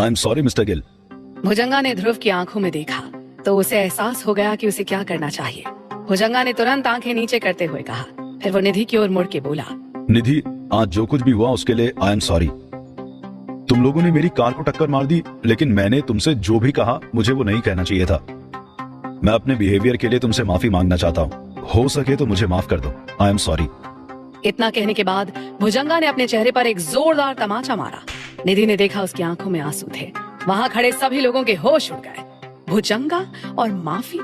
I am sorry mister Gill. Bhujanga ने ध्रुव की आंखों में देखा तो उसे एहसास हो गया कि उसे क्या करना चाहिए। भुजंगा ने तुरंत आंखें नीचे करते हुए कहा, फिर वो निधि की ओर मुड़ के बोला, निधि, आज जो कुछ भी हुआ उसके लिए आई एम सॉरी। तुम लोगों ने मेरी कार को टक्कर मार दी, लेकिन मैंने तुमसे जो भी कहा मुझे वो नहीं कहना चाहिए था। मैं अपने बिहेवियर के लिए तुमसे माफी मांगना चाहता हूँ। हो सके तो मुझे माफ कर दो। आई एम सॉरी। इतना कहने के बाद भुजंगा ने अपने चेहरे पर एक जोरदार तमाचा मारा। निधि ने देखा उसकी आंखों में आंसू थे। वहां खड़े सभी लोगों के होश उड़ गए। भुजंगा और माफी,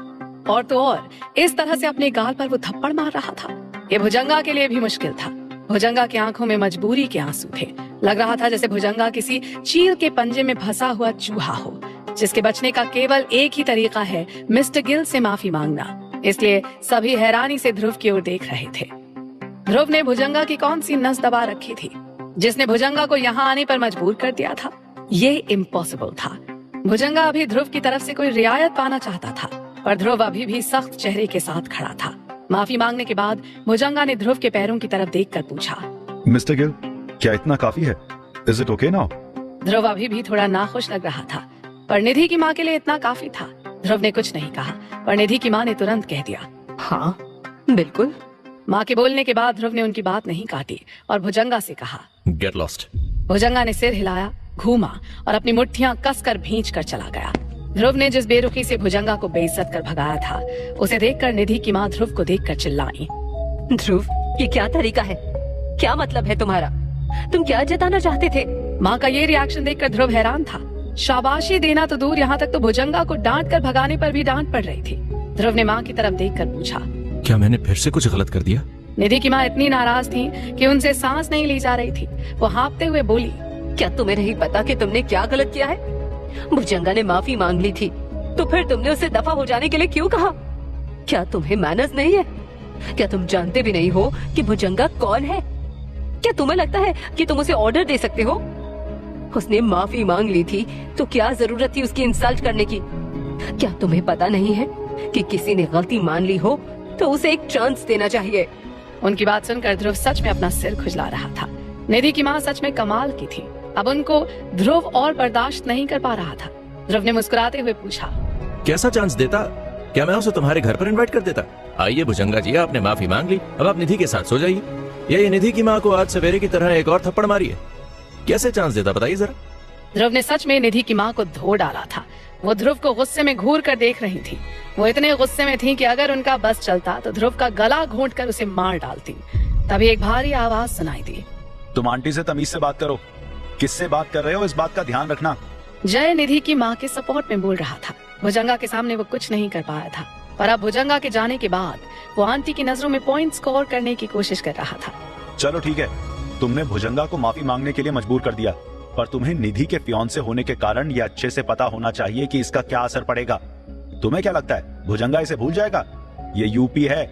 और तो और इस तरह से अपने गाल पर वो थप्पड़ मार रहा था। ये भुजंगा के लिए भी मुश्किल था। भुजंगा की आंखों में मजबूरी के आंसू थे। लग रहा था जैसे भुजंगा किसी चील के पंजे में फंसा हुआ चूहा हो, जिसके बचने का केवल एक ही तरीका है, मिस्टर गिल से माफी मांगना। इसलिए सभी हैरानी से ध्रुव की ओर देख रहे थे। ध्रुव ने भुजंगा की कौन सी नस दबा रखी थी जिसने भुजंगा को यहाँ आने पर मजबूर कर दिया था? ये इम्पॉसिबल था। भुजंगा अभी ध्रुव की तरफ से कोई रियायत पाना चाहता था, पर ध्रुव अभी भी सख्त चेहरे के साथ खड़ा था। माफी मांगने के बाद भुजंगा ने ध्रुव के पैरों की तरफ देखकर पूछा, मिस्टर गिल, क्या इतना काफी है? Is it okay now? Dhruv अभी भी थोड़ा नाखुश लग रहा था, पर निधि की माँ के लिए इतना काफी था। ध्रुव ने कुछ नहीं कहा, पर निधि की माँ ने तुरंत कह दिया, हाँ बिल्कुल। माँ के बोलने के बाद ध्रुव ने उनकी बात नहीं काटी और भुजंगा से कहा, गेट लॉस्ट। भुजंगा ने सिर हिलाया, घूमा और अपनी मुट्ठियां कसकर भींच कर चला गया। ध्रुव ने जिस बेरुखी से भुजंगा को बेइज्जत कर भगाया था, उसे देखकर निधि की माँ ध्रुव को देखकर चिल्लाई, ध्रुव, ये क्या तरीका है? क्या मतलब है तुम्हारा? तुम क्या जताना चाहते थे? माँ का ये रिएक्शन देखकर ध्रुव हैरान था। शाबाशी देना तो दूर, यहाँ तक तो भुजंगा को डांट कर भगाने पर भी डांट पड़ रही थी। ध्रुव ने माँ की तरफ देखकर पूछा, क्या मैंने फिर से कुछ गलत कर दिया? निधि की माँ इतनी नाराज थी कि उनसे सांस नहीं ली जा रही थी। वो हाँफते हुए बोली, क्या तुम्हें नहीं पता कि तुमने क्या गलत किया है? भुजंगा ने माफी मांग ली थी, तो फिर तुमने उसे दफा हो जाने के लिए क्यों कहा? क्या तुम्हें मैनर्स नहीं है? क्या तुम जानते भी नहीं हो कि भुजंगा कौन है? क्या तुम्हें लगता है कि तुम उसे ऑर्डर दे सकते हो? उसने माफी मांग ली थी तो क्या जरूरत थी उसकी इंसल्ट करने की? क्या तुम्हें पता नहीं है कि किसी ने गलती मान ली हो तो उसे एक चांस देना चाहिए? उनकी बात सुनकर ध्रुव सच में अपना सिर खुजला रहा था। निधि की माँ सच में कमाल की थी। अब उनको ध्रुव और बर्दाश्त नहीं कर पा रहा था। ध्रुव ने मुस्कुराते हुए पूछा, कैसा चांस देता? क्या मैं उसे तुम्हारे घर पर इनवाइट कर देता? आइए भुजंगा जी, आपने माफी मांग ली, अब आप निधि के साथ सो जाइए। ये निधि की माँ को आज सवेरे की तरह एक और थप्पड़ मारी है। कैसे चांस देता बताइए जरा। ध्रुव ने सच में निधि की माँ को धो डाला था। वो ध्रुव को गुस्से में घूर कर देख रही थी। वो इतने गुस्से में थी कि अगर उनका बस चलता तो ध्रुव का गला घोंट कर उसे मार डालती। तभी एक भारी आवाज सुनाई दी, तुम आंटी से तमीज से बात करो। किससे बात कर रहे हो, इस बात का ध्यान रखना। जय निधि की माँ के सपोर्ट में बोल रहा था। भुजंगा के सामने वो कुछ नहीं कर पाया था, पर अब भुजंगा के जाने के बाद वो आंटी की नजरों में पॉइंट स्कोर करने की कोशिश कर रहा था। चलो ठीक है, तुमने भुजंगा को माफी मांगने के लिए मजबूर कर दिया, पर तुम्हें निधि के फियांसे होने के कारण ये अच्छे से पता होना चाहिए कि इसका क्या असर पड़ेगा। तुम्हें क्या लगता है भुजंगा इसे भूल जाएगा? ये यूपी है,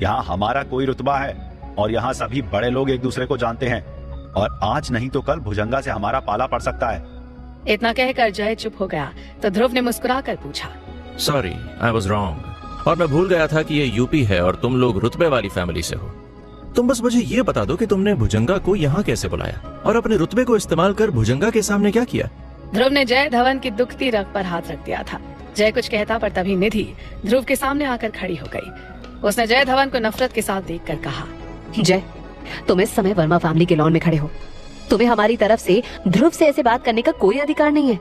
यहाँ हमारा कोई रुतबा है और यहाँ सभी बड़े लोग एक दूसरे को जानते हैं, और आज नहीं तो कल भुजंगा से हमारा पाला पड़ सकता है। इतना कहकर जय चुप हो गया तो ध्रुव ने मुस्कुरा कर पूछा, सॉरी, आई वाज रॉन्ग, और मैं भूल गया था कि ये यूपी है और तुम लोग रुतबे वाली फैमिली से हो। तुम बस मुझे ये बता दो कि तुमने भुजंगा को यहाँ कैसे बुलाया और अपने रुतबे को इस्तेमाल कर भुजंगा के सामने क्या किया? ध्रुव ने जय धवन की दुखती रग पर हाथ रख दिया था। जय कुछ कहता, पर तभी निधि ध्रुव के सामने आकर खड़ी हो गई। उसने जय धवन को नफरत के साथ देखकर कहा, जय, तुम इस समय वर्मा फैमिली के लॉन में खड़े हो। तुम्हें हमारी तरफ से ध्रुव से ऐसे बात करने का कोई अधिकार नहीं है।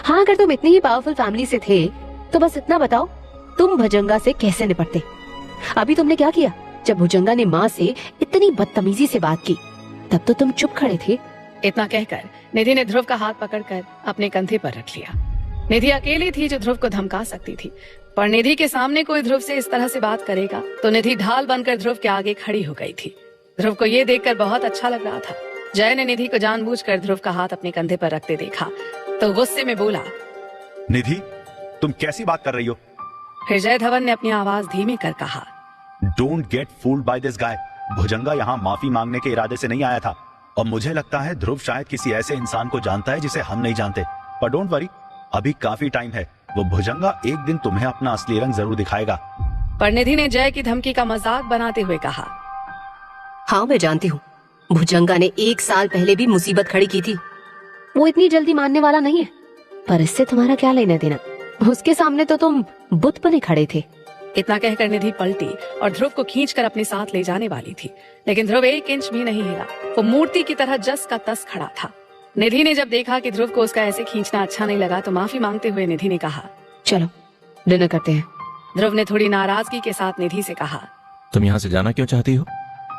हाँ, अगर तुम इतनी ही पावरफुल फैमिली से थे तो बस इतना बताओ, तुम भुजंगा से कैसे निपटते? अभी तुमने क्या किया? जब भुजंगा ने माँ से इतनी बदतमीजी से बात की तब तो तुम चुप खड़े थे। इतना कहकर निधि ने ध्रुव का हाथ पकड़कर अपने कंधे पर रख लिया। निधि अकेली थी जो ध्रुव को धमका सकती थी, पर निधि के सामने कोई ध्रुव से इस तरह से बात करेगा तो निधि ढाल बनकर ध्रुव के आगे खड़ी हो गई थी। ध्रुव को ये देखकर बहुत अच्छा लग रहा था। जय ने निधि को जानबूझकर ध्रुव का हाथ अपने कंधे पर रखते देखा तो गुस्से में बोला, निधि, तुम कैसी बात कर रही हो? फिर जय धवन ने अपनी आवाज धीमे कर कहा, don't get fooled by this guy. Bhujanga यहाँ माफी मांगने के इरादे से नहीं आया था, और मुझे लगता है ध्रुव शायद किसी ऐसे इंसान को जानता है जिसे हम नहीं जानते। पर डोंट वरी, अभी काफी टाइम है। वो भुजंगा एक दिन तुम्हें अपना असली रंग जरूर दिखाएगा। पर निधि ने जय की धमकी का मजाक बनाते हुए कहा, हाँ मैं जानती हूँ, भुजंगा ने 1 साल पहले भी मुसीबत खड़ी की थी, वो इतनी जल्दी मानने वाला नहीं है। पर इससे तुम्हारा क्या लेना देना? उसके सामने तो तुम बुत बने खड़े थे। इतना कहकर निधि पलटी और ध्रुव को खींचकर अपने साथ ले जाने वाली थी, लेकिन ध्रुव 1 इंच भी नहीं हिला। वो मूर्ति की तरह जस का तस खड़ा था। निधि ने जब देखा कि ध्रुव को उसका ऐसे खींचना अच्छा नहीं लगा तो माफी मांगते हुए निधि ने कहा, चलो डिनर करते हैं। ध्रुव ने थोड़ी नाराजगी के साथ निधि से कहा। तुम यहाँ से जाना क्यों चाहती हो?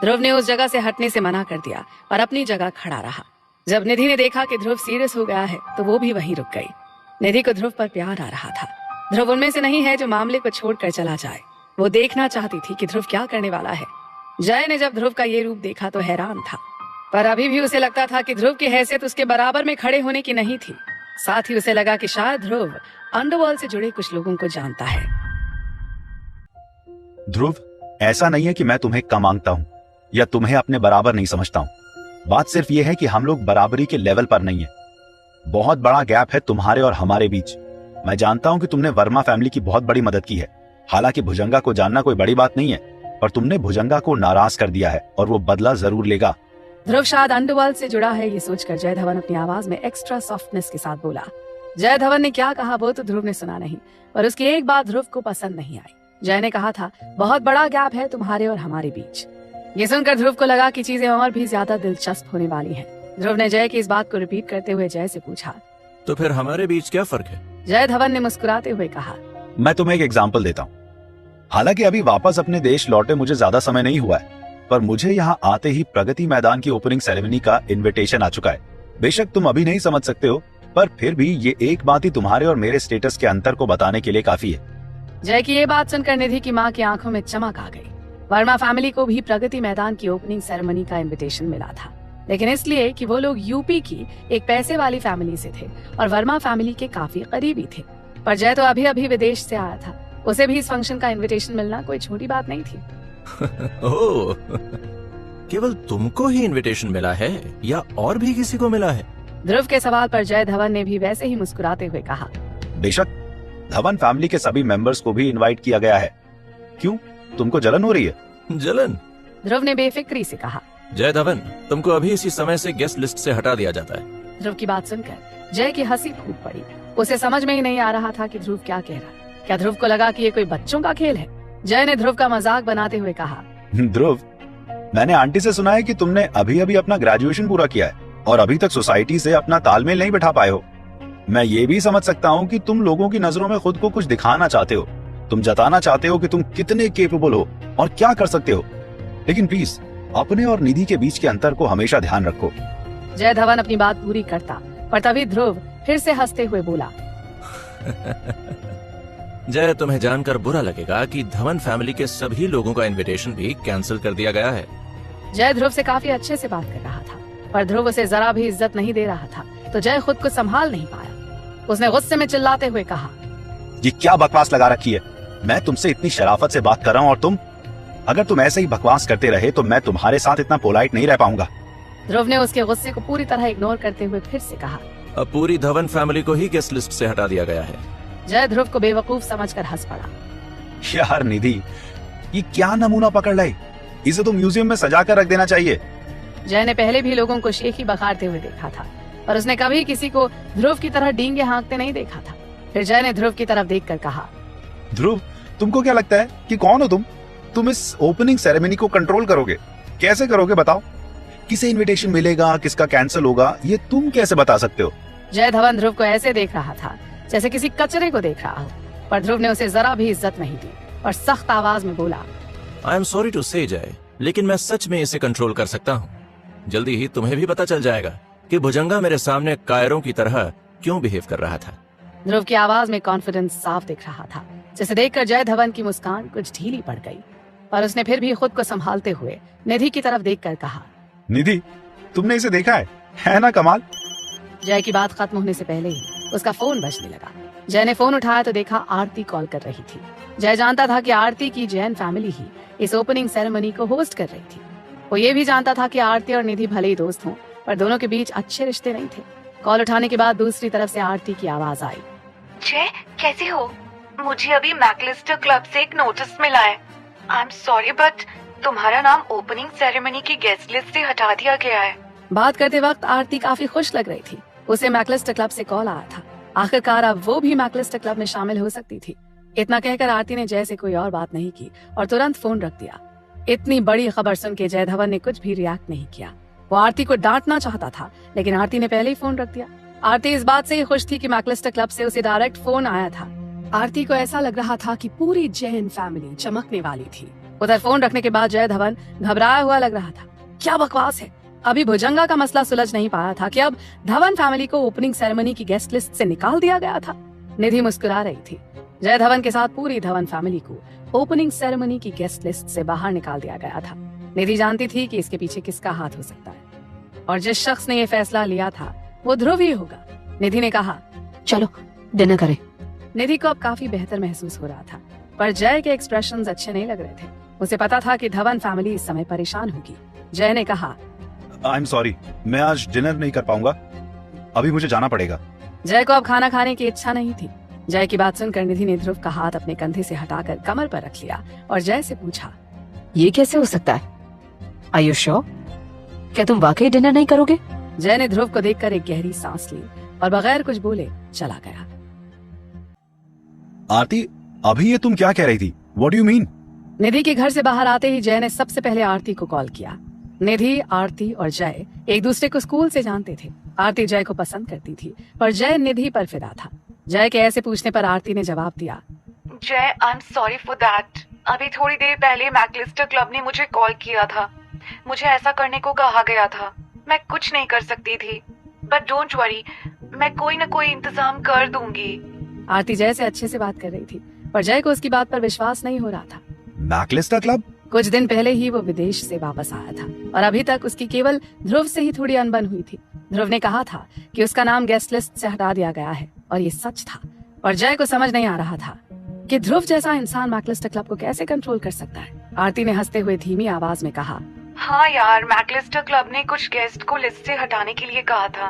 ध्रुव ने उस जगह से हटने से मना कर दिया और अपनी जगह खड़ा रहा। जब निधि ने देखा कि ध्रुव सीरियस हो गया है तो वो भी वहीं रुक गई। निधि को ध्रुव पर प्यार आ रहा था। ध्रुव उनमें से नहीं है जो मामले को छोड़कर चला जाए। वो देखना चाहती थी कि ध्रुव क्या करने वाला है। जय ने जब ध्रुव का ये रूप देखा तो हैरान था, पर अभी भी उसे लगता था कि ध्रुव की हैसियत उसके बराबर में खड़े होने की नहीं थी। साथ ही उसे लगा कि शायद ध्रुव अंडरवर्ल्ड से जुड़े कुछ लोगों को जानता है। ध्रुव, ऐसा नहीं है कि मैं तुम्हें कम मांगता हूँ या तुम्हें अपने बराबर नहीं समझता हूँ। बात सिर्फ ये है कि हम लोग बराबरी के लेवल पर नहीं है। बहुत बड़ा गैप है तुम्हारे और हमारे बीच। मैं जानता हूँ कि तुमने वर्मा फैमिली की बहुत बड़ी मदद की है। हालांकि भुजंगा को जानना कोई बड़ी बात नहीं है, पर तुमने भुजंगा को नाराज कर दिया है और वो बदला जरूर लेगा। ध्रुव शायद अंडरवर्ल्ड से जुड़ा है, ये सोचकर जय धवन अपनी आवाज में एक्स्ट्रा सॉफ्टनेस के साथ बोला। जय धवन ने क्या कहा वो तो ध्रुव ने सुना नहीं, पर उसकी एक बात ध्रुव को पसंद नहीं आई। जय ने कहा था, बहुत बड़ा गैप है तुम्हारे और हमारे बीच। ये सुनकर ध्रुव को लगा कि चीजें और भी ज्यादा दिलचस्प होने वाली हैं। ध्रुव ने जय की इस बात को रिपीट करते हुए जय से पूछा, तो फिर हमारे बीच क्या फर्क है? जय धवन ने मुस्कुराते हुए कहा, मैं तुम्हें एक एग्जाम्पल देता हूँ। हालांकि अभी वापस अपने देश लौटे मुझे ज्यादा समय नहीं हुआ है, पर मुझे यहाँ आते ही प्रगति मैदान की ओपनिंग सेरेमनी का इनविटेशन आ चुका है। बेशक तुम अभी नहीं समझ सकते हो, पर फिर भी ये एक बात ही तुम्हारे और मेरे स्टेटस के अंतर को बताने के लिए काफी है। जय की ये बात सुनकर निधि की माँ की आंखों में चमक आ गई। वर्मा फैमिली को भी प्रगति मैदान की ओपनिंग सेरेमनी का इनविटेशन मिला था, लेकिन इसलिए कि वो लोग यूपी की एक पैसे वाली फैमिली से थे और वर्मा फैमिली के काफी करीबी थे। पर जय तो अभी अभी विदेश से आया था, उसे भी इस फंक्शन का इनविटेशन मिलना कोई छोटी बात नहीं थी। ओह, केवल तुमको ही इनविटेशन मिला है या और भी किसी को मिला है? ध्रुव के सवाल पर जय धवन ने भी वैसे ही मुस्कुराते हुए कहा, बेशक धवन फैमिली के सभी मेंबर्स को भी इनवाइट किया गया है। क्यों, तुमको जलन हो रही है? जलन? ध्रुव ने बेफिक्री से कहा। जय धवन, तुमको अभी इसी समय से गेस्ट लिस्ट से हटा दिया जाता है। ध्रुव की बात सुनकर जय की हंसी फूट पड़ी। उसे समझ में ही नहीं आ रहा था कि ध्रुव क्या कह रहा है। क्या ध्रुव को लगा कि ये कोई बच्चों का खेल है? जय ने ध्रुव का मजाक बनाते हुए कहा, ध्रुव, मैंने आंटी से सुना है कि तुमने अभी अभी अपना ग्रेजुएशन पूरा किया है और अभी तक सोसाइटी से अपना तालमेल नहीं बिठा पाए हो। मैं ये भी समझ सकता हूँ कि तुम लोगों की नजरों में खुद को कुछ दिखाना चाहते हो। तुम जताना चाहते हो कि तुम कितने केपेबल हो और क्या कर सकते हो, लेकिन प्लीज अपने और निधि के बीच के अंतर को हमेशा ध्यान रखो। जय धवन अपनी बात पूरी करता, पर तभी ध्रुव फिर से हंसते हुए बोला, जय, तुम्हें जानकर बुरा लगेगा कि धवन फैमिली के सभी लोगों का इनविटेशन भी कैंसिल कर दिया गया है। जय ध्रुव से काफी अच्छे से बात कर रहा था, पर ध्रुव उसे जरा भी इज्जत नहीं दे रहा था, तो जय खुद को संभाल नहीं पाया। उसने गुस्से में चिल्लाते हुए कहा, ये क्या बकवास लगा रखी है? मैं तुमसे इतनी शराफत से बात कर रहा हूँ और तुम, अगर तुम ऐसे ही बकवास करते रहे तो मैं तुम्हारे साथ इतना पोलाइट नहीं रह पाऊंगा। ध्रुव ने उसके गुस्से को पूरी तरह इग्नोर करते हुए फिर से कहा, अब पूरी धवन फैमिली को ही गेस्ट लिस्ट से हटा दिया गया है। जय ध्रुव को बेवकूफ समझकर हंस पड़ा। यार निधि, ये क्या नमूना पकड़ लाई? इसे तो म्यूजियम में सजा कर रख देना चाहिए। जय ने पहले भी लोगों को शेखी बखारते हुए देखा था, पर उसने कभी किसी को ध्रुव की तरह डींगे हाँकते नहीं देखा था। फिर जय ने ध्रुव की तरफ देखकर कहा, ध्रुव, तुमको क्या लगता है कि कौन हो तुम? तुम इस ओपनिंग सेरेमनी को कंट्रोल करोगे? कैसे करोगे बताओ? किसे इनविटेशन मिलेगा, किसका कैंसिल होगा, ये तुम कैसे बता सकते हो? जय धवन ध्रुव को ऐसे देख रहा था जैसे किसी कचरे को देख रहा हो, पर ध्रुव ने उसे जरा भी इज्जत नहीं दी और सख्त आवाज में बोला, आई एम सॉरी टू से जय, लेकिन मैं सच में इसे कंट्रोल कर सकता हूँ। जल्दी ही तुम्हें भी पता चल जाएगा कि भुजंगा मेरे सामने कायरों की तरह क्यों बिहेव कर रहा था। ध्रुव की आवाज में कॉन्फिडेंस साफ दिख रहा था, जिसे देखकर जय धवन की मुस्कान कुछ ढीली पड़ गई, पर उसने फिर भी खुद को संभालते हुए निधि की तरफ देखकर कहा, निधि, तुमने इसे देखा है ना कमाल? जय की बात खत्म होने से पहले ही उसका फोन बजने लगा। जय ने फोन उठाया तो देखा आरती कॉल कर रही थी। जय जानता था कि आरती की जैन फैमिली ही इस ओपनिंग सेरेमनी को होस्ट कर रही थी। वो ये भी जानता था कि आरती और निधि भले ही दोस्त हों, पर दोनों के बीच अच्छे रिश्ते नहीं थे। कॉल उठाने के बाद दूसरी तरफ से आरती की आवाज आई, जय, कैसे हो? मुझे अभी मैकलिस्टर क्लब से एक नोटिस मिला है। आई एम सॉरी बट तुम्हारा नाम ओपनिंग सेरेमनी की गेस्ट लिस्ट से हटा दिया गया है। बात करते वक्त आरती काफी खुश लग रही थी। उसे मैकलिस्टर क्लब से कॉल आया था। आखिरकार अब वो भी मैकलिस्टर क्लब में शामिल हो सकती थी। इतना कहकर आरती ने जय से कोई और बात नहीं की और तुरंत फोन रख दिया। इतनी बड़ी खबर सुन के जय धवन ने कुछ भी रिएक्ट नहीं किया। वो आरती को डांटना चाहता था, लेकिन आरती ने पहले ही फोन रख दिया। आरती इस बात से ही खुश थी कि मैकलिस्टर क्लब से उसे डायरेक्ट फोन आया था। आरती को ऐसा लग रहा था कि पूरी जैन फैमिली चमकने वाली थी। उधर फोन रखने के बाद जय धवन घबराया हुआ लग रहा था। क्या बकवास है, अभी भुजंगा का मसला सुलझ नहीं पाया था कि अब धवन फैमिली को ओपनिंग सेरेमनी की गेस्ट लिस्ट से निकाल दिया गया था। निधि मुस्कुरा रही थी। जय धवन के साथ पूरी धवन फैमिली को ओपनिंग सेरेमनी की गेस्ट लिस्ट से बाहर निकाल दिया गया था। निधि जानती थी कि इसके पीछे किसका हाथ हो सकता है और जिस शख्स ने ये फैसला लिया था वो ध्रुव ही होगा। निधि ने कहा, चलो डिनर करें। निधि को अब काफी बेहतर महसूस हो रहा था, पर जय के एक्सप्रेशंस अच्छे नहीं लग रहे थे। उसे पता था कि धवन फैमिली इस समय परेशान होगी। जय ने कहा, आई एम सॉरी, मैं आज डिनर नहीं कर पाऊंगा, अभी मुझे जाना पड़ेगा। जय को अब खाना खाने की इच्छा नहीं थी। जय की बात सुनकर निधि ने ध्रुव का हाथ अपने कंधे से हटाकर कमर पर रख लिया और जय से पूछा, ये कैसे हो सकता है? Are you sure? क्या तुम वाकई डिनर नहीं करोगे? जय ने ध्रुव को देखकर एक गहरी सांस ली और बगैर कुछ बोले चला गया। आरती, अभी ये तुम क्या कह रही थी? What do you mean? Nidhi के घर से बाहर आते ही जय ने सबसे पहले आरती को कॉल किया। निधि, आरती और जय एक दूसरे को स्कूल से जानते थे। आरती जय को पसंद करती थी, पर जय निधि पर फिदा था। जय के ऐसे पूछने पर आरती ने जवाब दिया, जय, आई एम सॉरी फॉर दैट। अभी थोड़ी देर पहले मैकलिस्टर क्लब ने मुझे कॉल किया था। मुझे ऐसा करने को कहा गया था। मैं कुछ नहीं कर सकती थी, बट डोंट वरी, मैं कोई न कोई इंतजाम कर दूंगी। आरती जय से अच्छे से बात कर रही थी, पर जय को उसकी बात पर विश्वास नहीं हो रहा था। McAllister club? कुछ दिन पहले ही वो विदेश से वापस आया था और अभी तक उसकी केवल ध्रुव से ही थोड़ी अनबन हुई थी। ध्रुव ने कहा था कि उसका नाम गेस्ट लिस्ट से हटा दिया गया है और ये सच था। और जय को समझ नहीं आ रहा था कि ध्रुव जैसा इंसान मैकलिस्टर क्लब को कैसे कंट्रोल कर सकता है। आरती ने हंसते हुए धीमी आवाज में कहा, हाँ यार, मैकलिस्टर क्लब ने कुछ गेस्ट को लिस्ट से हटाने के लिए कहा था,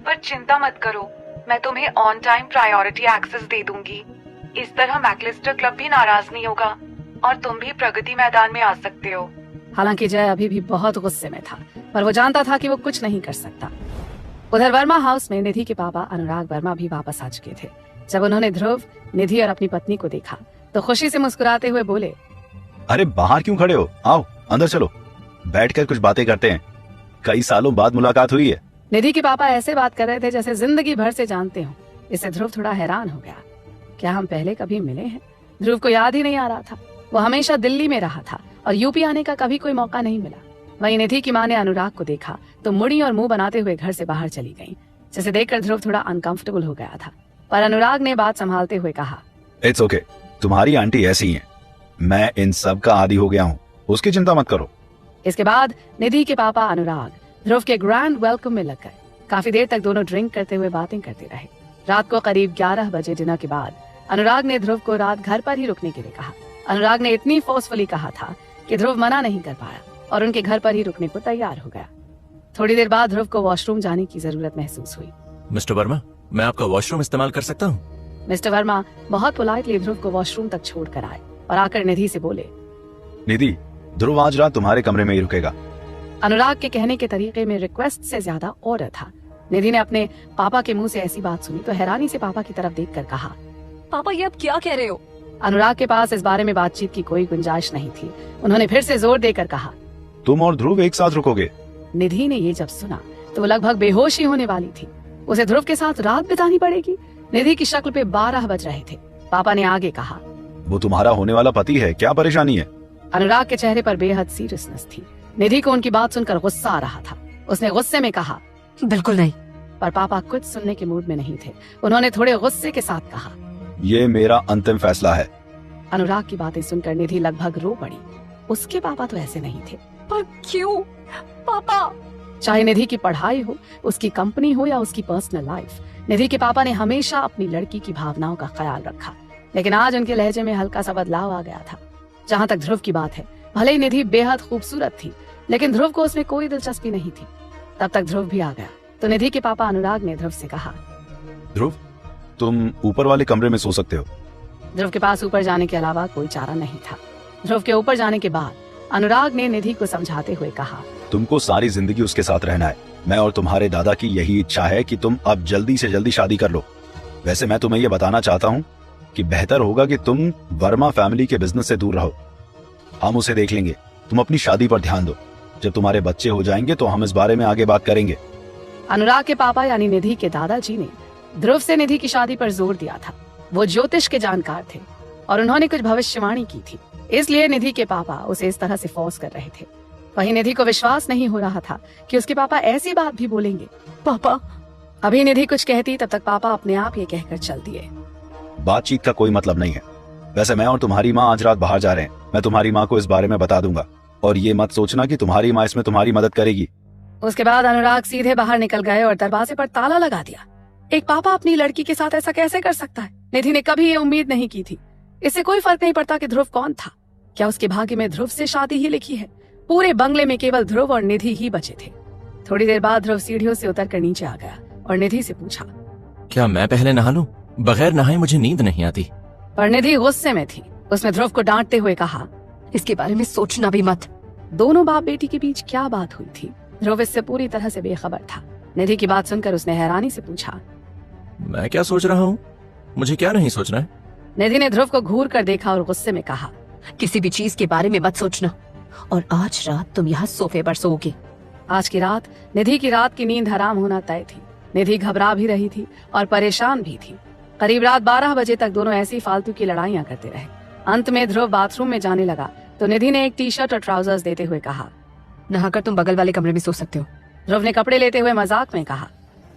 पर चिंता मत करो, मैं तुम्हें ऑन टाइम प्रायोरिटी एक्सेस दे दूंगी। इस तरह मैकलिस्टर क्लब भी नाराज नहीं होगा और तुम भी प्रगति मैदान में आ सकते हो। हालांकि जय अभी भी बहुत गुस्से में था, पर वो जानता था कि वो कुछ नहीं कर सकता। उधर वर्मा हाउस में निधि के पापा अनुराग वर्मा भी वापस आ चुके थे। जब उन्होंने ध्रुव, निधि और अपनी पत्नी को देखा तो खुशी से मुस्कुराते हुए बोले, अरे बाहर क्यों खड़े हो? आओ अंदर चलो, बैठकर कुछ बातें करते हैं। कई सालों बाद मुलाकात हुई है। निधि के पापा ऐसे बात कर रहे थे जैसे जिंदगी भर से जानते हो। इससे ध्रुव थोड़ा हैरान हो गया। क्या हम पहले कभी मिले हैं? ध्रुव को याद ही नहीं आ रहा था। वो हमेशा दिल्ली में रहा था और यूपी आने का कभी कोई मौका नहीं मिला। वहीं निधि की माँ ने अनुराग को देखा तो मुड़ी और मुंह बनाते हुए घर से बाहर चली गई, जिसे देखकर ध्रुव थोड़ा अनकंफर्टेबल हो गया था। पर अनुराग ने बात संभालते हुए कहा, इट्स ओके, तुम्हारी आंटी ऐसी ही है, मैं इन सब का आदी हो गया हूँ, उसकी चिंता मत करो। इसके बाद निधि के पापा अनुराग ध्रुव के ग्रैंड वेलकम में लग गए। काफी देर तक दोनों ड्रिंक करते हुए बातें करते रहे। रात को करीब 11 बजे डिनर के बाद अनुराग ने ध्रुव को रात घर पर ही रुकने के लिए कहा। अनुराग ने इतनी फोर्सफुली कहा था कि ध्रुव मना नहीं कर पाया और उनके घर पर ही रुकने को तैयार हो गया। थोड़ी देर बाद ध्रुव को वॉशरूम जाने की जरूरत महसूस हुई। मिस्टर वर्मा, मैं आपका वॉशरूम इस्तेमाल कर सकता हूँ? मिस्टर वर्मा बहुत पोलाइटली ध्रुव को वॉशरूम तक छोड़ कर आए और आकर निधि से बोले, निधि, ध्रुव आज रात तुम्हारे कमरे में ही रुकेगा। अनुराग के कहने के तरीके में रिक्वेस्ट से ज्यादा ऑर्डर था। निधि ने अपने पापा के मुंह से ऐसी बात सुनी तो हैरानी से पापा की तरफ देखकर कहा, पापा ये आप क्या कह रहे हो? अनुराग के पास इस बारे में बातचीत की कोई गुंजाइश नहीं थी। उन्होंने फिर से जोर देकर कहा, तुम और ध्रुव एक साथ रुकोगे? निधि ने ये जब सुना तो वो लगभग बेहोश ही होने वाली थी। उसे ध्रुव के साथ रात बितानी पड़ेगी। निधि की शक्ल पे 12 बज रहे थे। पापा ने आगे कहा, वो तुम्हारा होने वाला पति है, क्या परेशानी है? अनुराग के चेहरे पर बेहद सीरियसनेस थी। निधि को उनकी बात सुनकर गुस्सा आ रहा था। उसने गुस्से में कहा, बिल्कुल नहीं। पर पापा कुछ सुनने के मूड में नहीं थे। उन्होंने थोड़े गुस्से के साथ कहा, ये मेरा अंतिम फैसला है। अनुराग की बातें सुनकर निधि लगभग रो पड़ी। उसके पापा तो ऐसे नहीं थे। पर क्यों पापा? चाहे निधि की पढ़ाई हो, उसकी कंपनी हो या उसकी पर्सनल लाइफ, निधि के पापा ने हमेशा अपनी लड़की की भावनाओं का ख्याल रखा। लेकिन आज उनके लहजे में हल्का सा बदलाव आ गया था। जहाँ तक ध्रुव की बात है, भले ही निधि बेहद खूबसूरत थी, लेकिन ध्रुव को उसमें कोई दिलचस्पी नहीं थी। तब तक ध्रुव भी आ गया तो निधि के पापा अनुराग ने ध्रुव से कहा, ध्रुव, तुम ऊपर वाले कमरे में सो सकते हो। ध्रुव के पास ऊपर जाने के अलावा कोई चारा नहीं था। ध्रुव के ऊपर जाने के बाद अनुराग ने निधि को समझाते हुए कहा, तुमको सारी जिंदगी उसके साथ रहना है, मैं और तुम्हारे दादा की यही इच्छा है कि तुम अब जल्दी से जल्दी शादी कर लो। वैसे मैं तुम्हें यह बताना चाहता हूँ कि बेहतर होगा कि तुम वर्मा फैमिली के बिजनेस से दूर रहो। हम उसे देख लेंगे, तुम अपनी शादी पर ध्यान दो। जब तुम्हारे बच्चे हो जाएंगे तो हम इस बारे में आगे बात करेंगे। अनुराग के पापा यानी निधि के दादाजी ने ध्रुव से निधि की शादी पर जोर दिया था। वो ज्योतिष के जानकार थे और उन्होंने कुछ भविष्यवाणी की थी, इसलिए निधि के पापा उसे इस तरह से फोर्स कर रहे थे। वहीं निधि को विश्वास नहीं हो रहा था कि उसके पापा ऐसी बात भी बोलेंगे। पापा, अभी निधि कुछ कहती तब तक पापा अपने आप ये कहकर चल दिए। बातचीत का कोई मतलब नहीं है। वैसे मैं और तुम्हारी माँ आज रात बाहर जा रहे हैं। मैं तुम्हारी माँ को इस बारे में बता दूंगा और ये मत सोचना कि तुम्हारी माँ इसमें तुम्हारी मदद करेगी। उसके बाद अनुराग सीधे बाहर निकल गए और दरवाजे पर ताला लगा दिया। एक पापा अपनी लड़की के साथ ऐसा कैसे कर सकता है? निधि ने कभी ये उम्मीद नहीं की थी। इससे कोई फर्क नहीं पड़ता कि ध्रुव कौन था। क्या उसके भाग्य में ध्रुव से शादी ही लिखी है? पूरे बंगले में केवल ध्रुव और निधि ही बचे थे। थोड़ी देर बाद ध्रुव सीढ़ियों से उतरकर नीचे आ गया और निधि से पूछा, क्या मैं पहले नहा लूं? बगैर नहाए मुझे नींद नहीं आती। पर निधि गुस्से में थी। उसने ध्रुव को डांटते हुए कहा, इसके बारे में सोचना भी मत। दोनों बाप बेटी के बीच क्या बात हुई थी? ध्रुव इससे पूरी तरह से बेखबर था। निधि की बात सुनकर उसने हैरानी से पूछा, मैं क्या सोच रहा हूँ? मुझे क्या नहीं सोचना है? निधि ने ध्रुव को घूर कर देखा और गुस्से में कहा, किसी भी चीज के बारे में मत सोचना और आज रात तुम यहाँ सोफे पर सोओगे। आज की रात निधि की रात की नींद हराम होना तय थी। निधि घबरा भी रही थी और परेशान भी थी। करीब रात 12 बजे तक दोनों ऐसी फालतू की लड़ाइयां करते रहे। अंत में ध्रुव बाथरूम में जाने लगा तो निधि ने एक टी शर्ट और ट्राउजर्स देते हुए कहा, नहाकर तुम बगल वाले कमरे में सो सकते हो। ध्रुव ने कपड़े लेते हुए मजाक में कहा।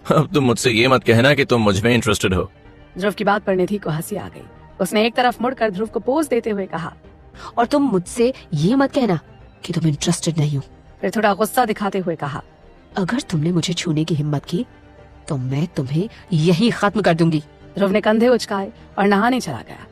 अब तुम मुझसे ये मत कहना कि तुम मुझ में इंटरेस्टेड हो। ध्रुव की बात पर निधि को हंसी आ गई। उसने एक तरफ मुड़कर ध्रुव को पोज देते हुए कहा, और तुम मुझसे ये मत कहना कि तुम इंटरेस्टेड नहीं हो। फिर थोड़ा गुस्सा दिखाते हुए कहा, अगर तुमने मुझे छूने की हिम्मत की तो मैं तुम्हें यही खत्म कर दूंगी। ध्रुव ने कंधे उचकाए और नहाने चला गया।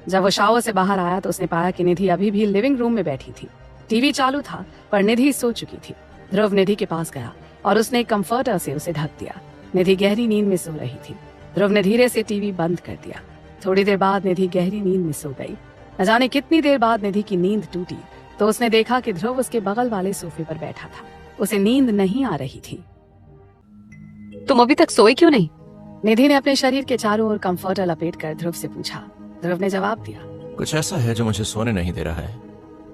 जब वो शावर से बाहर आया तो उसने पाया कि निधि अभी भी लिविंग रूम में बैठी थी। टीवी चालू था पर निधि सो चुकी थी। ध्रुव निधि के पास गया और उसने एक कंफर्टर से उसे ढक दिया। निधि गहरी नींद में सो रही थी। ध्रुव ने धीरे से टीवी बंद कर दिया। थोड़ी देर बाद निधि गहरी नींद में सो गई। न जाने कितनी देर बाद निधि की नींद टूटी तो उसने देखा कि ध्रुव उसके बगल वाले सोफे पर बैठा था। उसे नींद नहीं आ रही थी। तुम अभी तक सोए क्यों नहीं? निधि ने अपने शरीर के चारों ओर कंफर्टर लपेट कर ध्रुव से पूछा। ध्रुव ने जवाब दिया, कुछ ऐसा है जो मुझे सोने नहीं दे रहा है।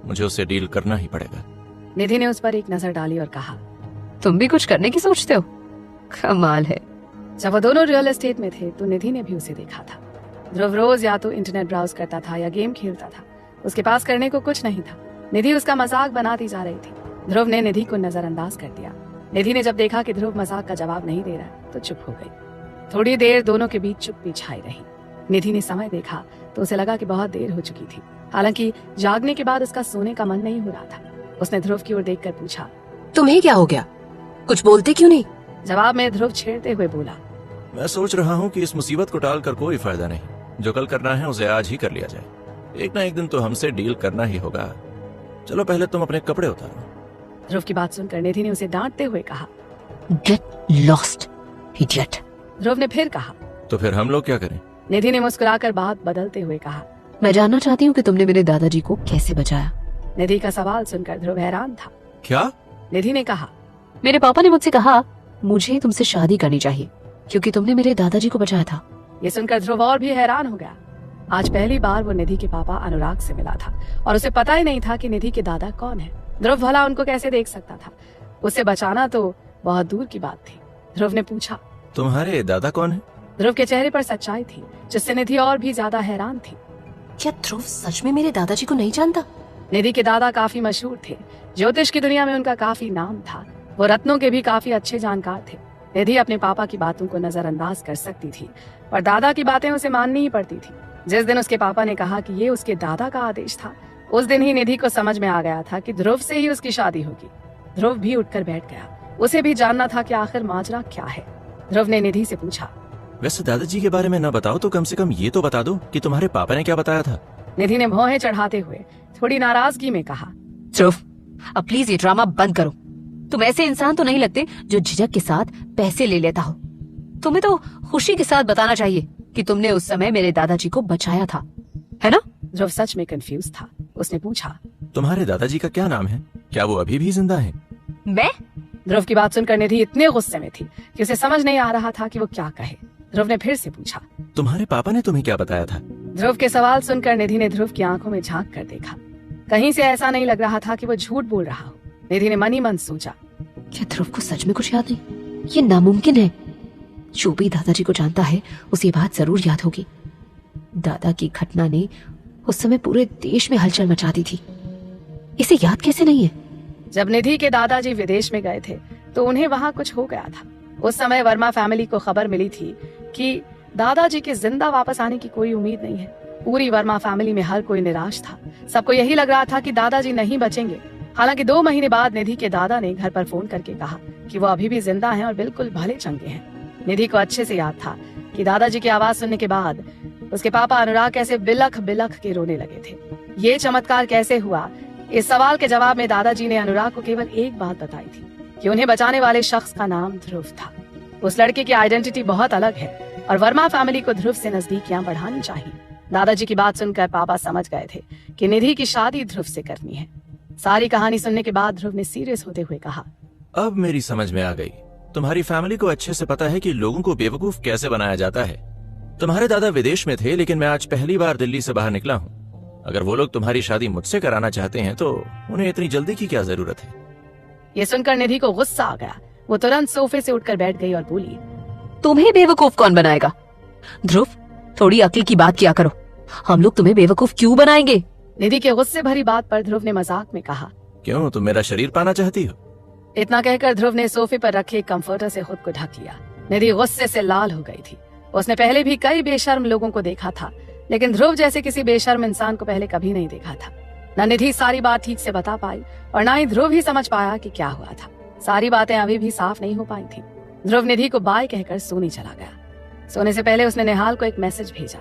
मुझे उससे डील करना ही पड़ेगा। निधि ने उस पर एक नजर डाली और कहा, तुम भी कुछ करने की सोचते हो? कमाल है। जब वो दोनों रियल एस्टेट में थे तो निधि ने भी उसे देखा था। ध्रुव रोज या तो इंटरनेट ब्राउज करता था या गेम खेलता था। उसके पास करने को कुछ नहीं था। निधि उसका मजाक बनाती जा रही थी। ध्रुव ने निधि को नजरअंदाज कर दिया। निधि ने जब देखा कि ध्रुव मजाक का जवाब नहीं दे रहा तो चुप हो गई। थोड़ी देर दोनों के बीच चुप्पी छाई रही। निधि ने समय देखा तो उसे लगा कि बहुत देर हो चुकी थी। हालांकि जागने के बाद उसका सोने का मन नहीं हो रहा था। उसने ध्रुव की ओर देखकर पूछा, तुम्हें क्या हो गया? कुछ बोलते क्यों नहीं? जवाब में ध्रुव छेड़ते हुए बोला, मैं सोच रहा हूँ कि इस मुसीबत को टालकर कोई फायदा नहीं। जो कल करना है उसे आज ही कर लिया जाए। एक ना एक दिन तो हमसे डील करना ही होगा। चलो पहले तुम अपने कपड़े उतारो। ध्रुव की बात सुनकर निधि ने उसे डांटते हुए कहा, गेट लॉस्ट इडियट। ध्रुव ने फिर कहा, तो फिर हम लोग क्या करें? निधि ने मुस्कुराकर बात बदलते हुए कहा, मैं जानना चाहती हूँ कि तुमने मेरे दादाजी को कैसे बचाया। निधि का सवाल सुनकर ध्रुव हैरान था। क्या? निधि ने कहा, मेरे पापा ने मुझसे कहा मुझे तुमसे शादी करनी चाहिए क्योंकि तुमने मेरे दादाजी को बचाया था। ये सुनकर ध्रुव और भी हैरान हो गया। आज पहली बार वो निधि के पापा अनुराग से मिला था और उसे पता ही नहीं था कि निधि के दादा कौन है। ध्रुव भला उनको कैसे देख सकता था? उसे बचाना तो बहुत दूर की बात थी। ध्रुव ने पूछा, तुम्हारे दादा कौन है? ध्रुव के चेहरे पर सच्चाई थी जिससे निधि और भी ज्यादा हैरान थी। क्या ध्रुव सच में मेरे दादाजी को नहीं जानता? निधि के दादा काफी मशहूर थे। ज्योतिष की दुनिया में उनका काफी नाम था। वो रत्नों के भी काफी अच्छे जानकार थे। निधि अपने पापा की बातों को नजरअंदाज कर सकती थी पर दादा की बातें उसे माननी ही पड़ती थी। जिस दिन उसके पापा ने कहा कि ये उसके दादा का आदेश था, उस दिन ही निधि को समझ में आ गया था कि ध्रुव से ही उसकी शादी होगी। ध्रुव भी उठकर बैठ गया। उसे भी जानना था कि आखिर माजरा क्या है। ध्रुव ने निधि से पूछा, वैसे दादाजी के बारे में न बताओ तो कम से कम ये तो बता दो कि तुम्हारे पापा ने क्या बताया था। निधि ने भौहें चढ़ाते हुए थोड़ी नाराजगी में कहा, ध्रुव अब प्लीज ये ड्रामा बंद करो। तुम ऐसे इंसान तो नहीं लगते जो झिझक के साथ पैसे ले लेता हो। तुम्हें तो खुशी के साथ बताना चाहिए कि तुमने उस समय मेरे दादाजी को बचाया था, है ना? ध्रुव सच में कंफ्यूज था। उसने पूछा, तुम्हारे दादाजी का क्या नाम है? क्या वो अभी भी जिंदा है? ध्रुव की बात सुनकर निधि इतने गुस्से में थी कि उसे समझ नहीं आ रहा था कि वो क्या कहे। ध्रुव ने फिर से पूछा, तुम्हारे पापा ने तुम्हें क्या बताया था? ध्रुव के सवाल सुनकर निधि ने ध्रुव की आंखों में झांक कर देखा। कहीं से ऐसा नहीं लग रहा था कि वो झूठ बोल रहा हो। निधि ने मन ही मन सोचा, क्या ध्रुव को सच में कुछ याद नहीं? ये नामुमकिन है। जो भी दादाजी को जानता है उसे ये बात जरूर याद होगी। दादा की घटना ने उस समय पूरे देश में हलचल मचा दी थी। इसे याद कैसे नहीं है? जब निधि के दादाजी विदेश में गए थे तो उन्हें वहाँ कुछ हो गया था। उस समय वर्मा फैमिली को खबर मिली थी कि दादाजी के जिंदा वापस आने की कोई उम्मीद नहीं है। पूरी वर्मा फैमिली में हर कोई निराश था। सबको यही लग रहा था कि दादाजी नहीं बचेंगे। हालांकि 2 महीने बाद निधि के दादा ने घर पर फोन करके कहा कि वो अभी भी जिंदा हैं और बिल्कुल भले चंगे हैं। निधि को अच्छे से याद था कि दादाजी की आवाज सुनने के बाद उसके पापा अनुराग कैसे बिलख बिलख के रोने लगे थे। ये चमत्कार कैसे हुआ? इस सवाल के जवाब में दादाजी ने अनुराग को केवल एक बात बताई थी कि उन्हें बचाने वाले शख्स का नाम ध्रुव था। उस लड़के की आइडेंटिटी बहुत अलग है और वर्मा फैमिली को ध्रुव से नजदीकियां बढ़ानी चाहिए। दादाजी की बात सुनकर पापा समझ गए थे कि निधि की शादी ध्रुव से करनी है। सारी कहानी सुनने के बाद ध्रुव ने सीरियस होते हुए कहा, अब मेरी समझ में आ गई। तुम्हारी फैमिली को अच्छे से पता है कि लोगों को बेवकूफ कैसे बनाया जाता है। तुम्हारे दादा विदेश में थे, लेकिन मैं आज पहली बार दिल्ली से बाहर निकला हूँ। अगर वो लोग तुम्हारी शादी मुझसे कराना चाहते हैं तो उन्हें इतनी जल्दी की क्या जरूरत है? ये सुनकर निधि को गुस्सा आ गया। वो तुरंत सोफे से उठकर बैठ गई और बोली, तुम्हें बेवकूफ कौन बनाएगा? ध्रुव, थोड़ी अक्ल की बात किया करो। हम लोग तुम्हें बेवकूफ क्यों बनाएंगे? निधि के गुस्से भरी बात पर ध्रुव ने मजाक में कहा, क्यों, तुम मेरा शरीर पाना चाहती हो? इतना कहकर ध्रुव ने सोफे पर रखे कंफर्टर से खुद को ढक लिया। निधि गुस्से से लाल हो गई थी। उसने पहले भी कई बेशर्म लोगों को देखा था, लेकिन ध्रुव जैसे किसी बेशर्म इंसान को पहले कभी नहीं देखा था। न निधि सारी बात ठीक से बता पाई और न ही ध्रुव ही समझ पाया कि क्या हुआ था। सारी बातें अभी भी साफ नहीं हो पाई थी। ध्रुव निधि को बाय कहकर सोने चला गया। सोने से पहले उसने निहाल को एक मैसेज भेजा।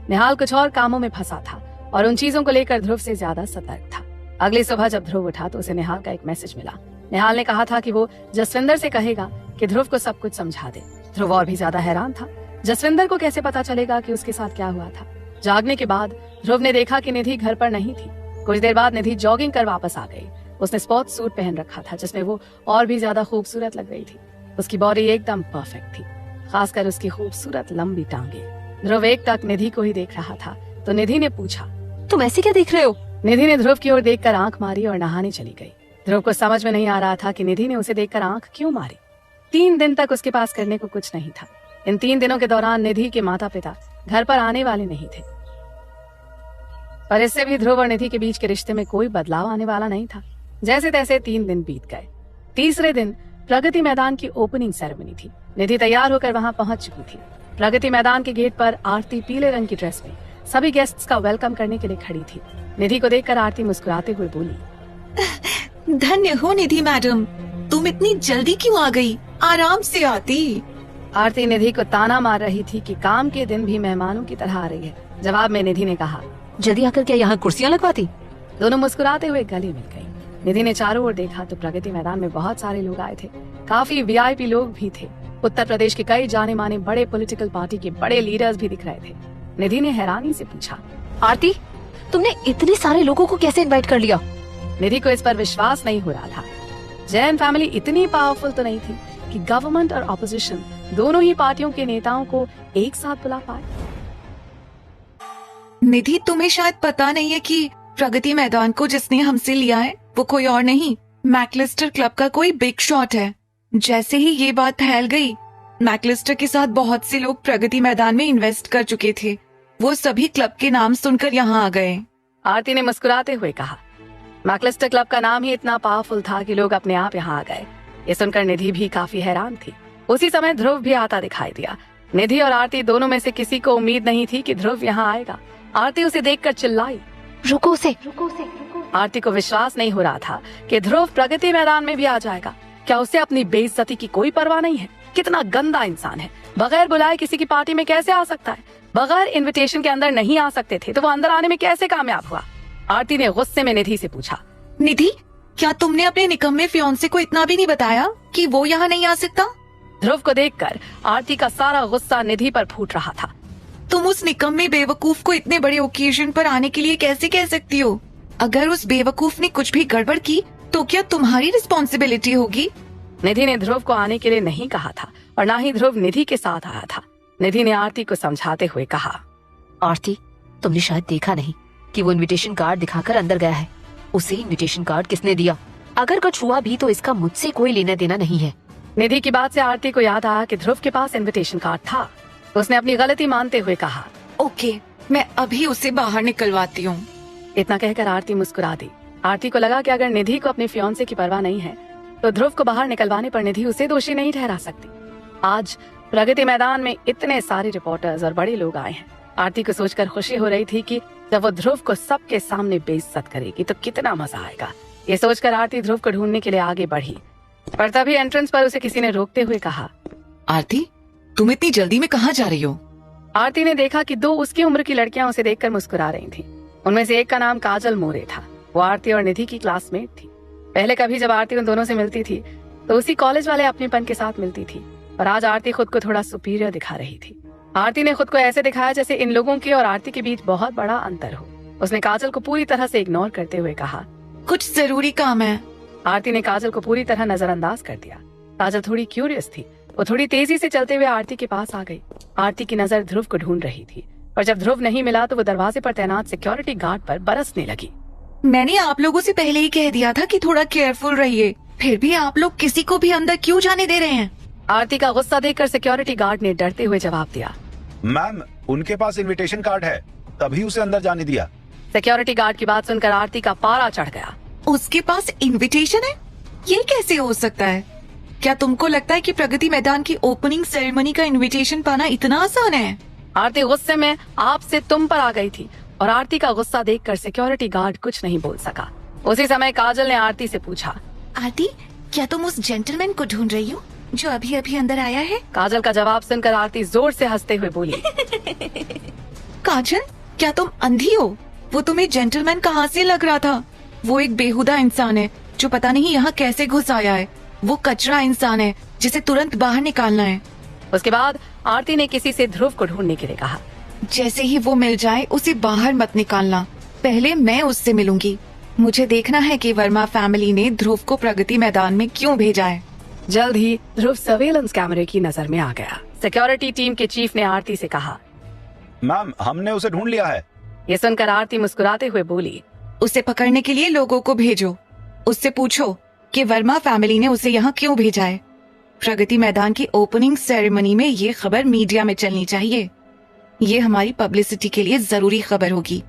निहाल कुछ और कामों में फंसा था और उन चीजों को लेकर ध्रुव से ज्यादा सतर्क था। अगली सुबह जब ध्रुव उठा तो उसे निहाल का एक मैसेज मिला। निहाल ने कहा था कि वो जसविंदर से कहेगा कि ध्रुव को सब कुछ समझा दे। ध्रुव और भी ज्यादा हैरान था। जसविंदर को कैसे पता चलेगा कि उसके साथ क्या हुआ था? जागने के बाद ध्रुव ने देखा कि निधि घर पर नहीं थी। कुछ देर बाद निधि जॉगिंग कर वापस आ गई। उसने स्पोर्ट्स सूट पहन रखा था जिसमें वो और भी ज्यादा खूबसूरत लग रही थी। उसकी बॉडी एकदम परफेक्ट थी, खासकर उसकी खूबसूरत लंबी टांगे। ध्रुव एक टक निधि को ही देख रहा था तो निधि ने पूछा, तुम ऐसे क्या देख रहे हो? निधि ने ध्रुव की ओर देखकर आंख मारी और नहाने चली गई। ध्रुव को समझ में नहीं आ रहा था कि निधि ने उसे देखकर आंख क्यों मारी। 3 दिन तक उसके पास करने को कुछ नहीं था। इन 3 दिनों के दौरान निधि के माता पिता घर पर आने वाले नहीं थे, पर इससे भी ध्रुव और निधि के बीच के रिश्ते में कोई बदलाव आने वाला नहीं था। जैसे तैसे 3 दिन बीत गए। तीसरे दिन प्रगति मैदान की ओपनिंग सेरेमनी थी। निधि तैयार होकर वहां पहुंच चुकी थी। प्रगति मैदान के गेट पर आरती पीले रंग की ड्रेस में सभी गेस्ट्स का वेलकम करने के लिए खड़ी थी। निधि को देखकर आरती मुस्कुराते हुए बोली, धन्य हो निधि मैडम, तुम इतनी जल्दी क्यों आ गई? आराम से आती। आरती निधि को ताना मार रही थी कि काम के दिन भी मेहमानों की तरह आ रही है। जवाब में निधि ने कहा, जल्दी आकर क्या यहाँ कुर्सियाँ लगवाती? दोनों मुस्कुराते हुए गले मिल गई। निधि ने चारों ओर देखा तो प्रगति मैदान में बहुत सारे लोग आए थे। काफी वीआईपी लोग भी थे। उत्तर प्रदेश के कई जाने माने बड़े पॉलिटिकल पार्टी के बड़े लीडर्स भी दिख रहे थे। निधि ने हैरानी से पूछा, आरती, तुमने इतने सारे लोगों को कैसे इनवाइट कर लिया? निधि को इस पर विश्वास नहीं हो रहा था। जैन फैमिली इतनी पावरफुल तो नहीं थी कि गवर्नमेंट और ऑपोजिशन दोनों ही पार्टियों के नेताओं को एक साथ बुला पाए। निधि, तुम्हें शायद पता नहीं है कि प्रगति मैदान को जिसने हमसे लिया है वो कोई और नहीं, मैकलिस्टर क्लब का कोई बिग शॉट है। जैसे ही ये बात फैल गई, मैकलिस्टर के साथ बहुत से लोग प्रगति मैदान में इन्वेस्ट कर चुके थे। वो सभी क्लब के नाम सुनकर यहाँ आ गए। आरती ने मुस्कुराते हुए कहा, मैकलिस्टर क्लब का नाम ही इतना पावरफुल था कि लोग अपने आप यहाँ आ गए। ये सुनकर निधि भी काफी हैरान थी। उसी समय ध्रुव भी आता दिखाई दिया। निधि और आरती दोनों में से किसी को उम्मीद नहीं थी कि ध्रुव यहाँ आएगा। आरती उसे देखकर चिल्लाई, रुको उसे। आरती को विश्वास नहीं हो रहा था कि ध्रुव प्रगति मैदान में भी आ जाएगा। क्या उसे अपनी बेइज्जती की कोई परवाह नहीं है? कितना गंदा इंसान है। बगैर बुलाए किसी की पार्टी में कैसे आ सकता है? बगैर इनविटेशन के अंदर नहीं आ सकते थे तो वो अंदर आने में कैसे कामयाब हुआ? आरती ने गुस्से में निधि से पूछा, निधि, क्या तुमने अपने निकम्मे फियांसे को इतना भी नहीं बताया कि वो यहाँ नहीं आ सकता? ध्रुव को देखकर आरती का सारा गुस्सा निधि पर फूट रहा था। तुम उस निकम्मे बेवकूफ को इतने बड़े ओकेजन पर आने के लिए कैसे कह सकती हो? अगर उस बेवकूफ ने कुछ भी गड़बड़ की तो क्या तुम्हारी रिस्पॉन्सिबिलिटी होगी? निधि ने ध्रुव को आने के लिए नहीं कहा था और ना ही ध्रुव निधि के साथ आया था। निधि ने आरती को समझाते हुए कहा, आरती, तुमने शायद देखा नहीं कि वो इनविटेशन कार्ड दिखाकर अंदर गया है। उसे इनविटेशन कार्ड किसने दिया? अगर कुछ हुआ भी तो इसका मुझसे कोई लेना देना नहीं है। निधि की बात से आरती को याद आया कि ध्रुव के पास इनविटेशन कार्ड था। उसने अपनी गलती मानते हुए कहा, ओके, मैं अभी उसे बाहर निकलवाती हूँ। इतना कहकर आरती मुस्कुरा दी। आरती को लगा कि अगर निधि को अपने फियांसे की परवाह नहीं है तो ध्रुव को बाहर निकलवाने पर निधि उसे दोषी नहीं ठहरा सकती। आज प्रगति मैदान में इतने सारे रिपोर्टर्स और बड़े लोग आए हैं। आरती को सोचकर खुशी हो रही थी कि जब वो ध्रुव को सबके सामने बेइज्जत करेगी तो कितना मजा आएगा। ये सोचकर आरती ध्रुव को ढूंढने के लिए आगे बढ़ी, पर तभी एंट्रेंस पर उसे किसी ने रोकते हुए कहा, आरती, तुम इतनी जल्दी में कहाँ जा रही हो? आरती ने देखा कि दो उसकी उम्र की लड़कियां उसे देखकर मुस्कुरा रही थीं। उनमें से एक का नाम काजल मोरे था। वो आरती और निधि की क्लासमेट थी। पहले कभी जब आरती उन दोनों से मिलती थी तो उसी कॉलेज वाले अपनेपन के साथ मिलती थी, पर आज आरती खुद को थोड़ा सुपीरियर दिखा रही थी। आरती ने खुद को ऐसे दिखाया जैसे इन लोगों के और आरती के बीच बहुत बड़ा अंतर हो। उसने काजल को पूरी तरह से इग्नोर करते हुए कहा, कुछ जरूरी काम है। आरती ने काजल को पूरी तरह नजरअंदाज कर दिया। काजल थोड़ी क्यूरियस थी। वो थोड़ी तेजी से चलते हुए आरती के पास आ गई। आरती की नजर ध्रुव को ढूंढ रही थी, पर जब ध्रुव नहीं मिला तो वो दरवाजे पर तैनात सिक्योरिटी गार्ड पर बरसने लगी। मैंने आप लोगों से पहले ही कह दिया था कि थोड़ा केयरफुल रहिए, फिर भी आप लोग किसी को भी अंदर क्यों जाने दे रहे हैं? आरती का गुस्सा देखकर सिक्योरिटी गार्ड ने डरते हुए जवाब दिया, मैम, उनके पास इनविटेशन कार्ड है, तभी उसे अंदर जाने दिया। सिक्योरिटी गार्ड की बात सुनकर आरती का पारा चढ़ गया। उसके पास इनविटेशन है? ये कैसे हो सकता है? क्या तुमको लगता है कि प्रगति मैदान की ओपनिंग सेरेमनी का इनविटेशन पाना इतना आसान है? आरती गुस्से में आपसे तुम पर आ गई थी और आरती का गुस्सा देखकर सिक्योरिटी गार्ड कुछ नहीं बोल सका। उसी समय काजल ने आरती से पूछा, आरती, क्या तुम उस जेंटलमैन को ढूंढ रही हो जो अभी अभी अंदर आया है? काजल का जवाब सुनकर आरती जोर से हंसते हुए बोली, काजल, क्या तुम अंधी हो? वो तुम्हें जेंटलमैन कहाँ से लग रहा था? वो एक बेहुदा इंसान है जो पता नहीं यहाँ कैसे घुस आया है। वो कचरा इंसान है जिसे तुरंत बाहर निकालना है। उसके बाद आरती ने किसी से ध्रुव को ढूंढने के लिए कहा, जैसे ही वो मिल जाए उसे बाहर मत निकालना, पहले मैं उससे मिलूंगी। मुझे देखना है कि वर्मा फैमिली ने ध्रुव को प्रगति मैदान में क्यों भेजा है। जल्द ही ध्रुव सर्वेलेंस कैमरे की नजर में आ गया। सिक्योरिटी टीम के चीफ ने आरती से कहा, मैम, हमने उसे ढूंढ लिया है। ये सुनकर आरती मुस्कुराते हुए बोली, उसे पकड़ने के लिए लोगों को भेजो। उससे पूछो कि वर्मा फैमिली ने उसे यहाँ क्यों भेजा है। प्रगति मैदान की ओपनिंग सेरेमनी में ये खबर मीडिया में चलनी चाहिए। ये हमारी पब्लिसिटी के लिए जरूरी खबर होगी।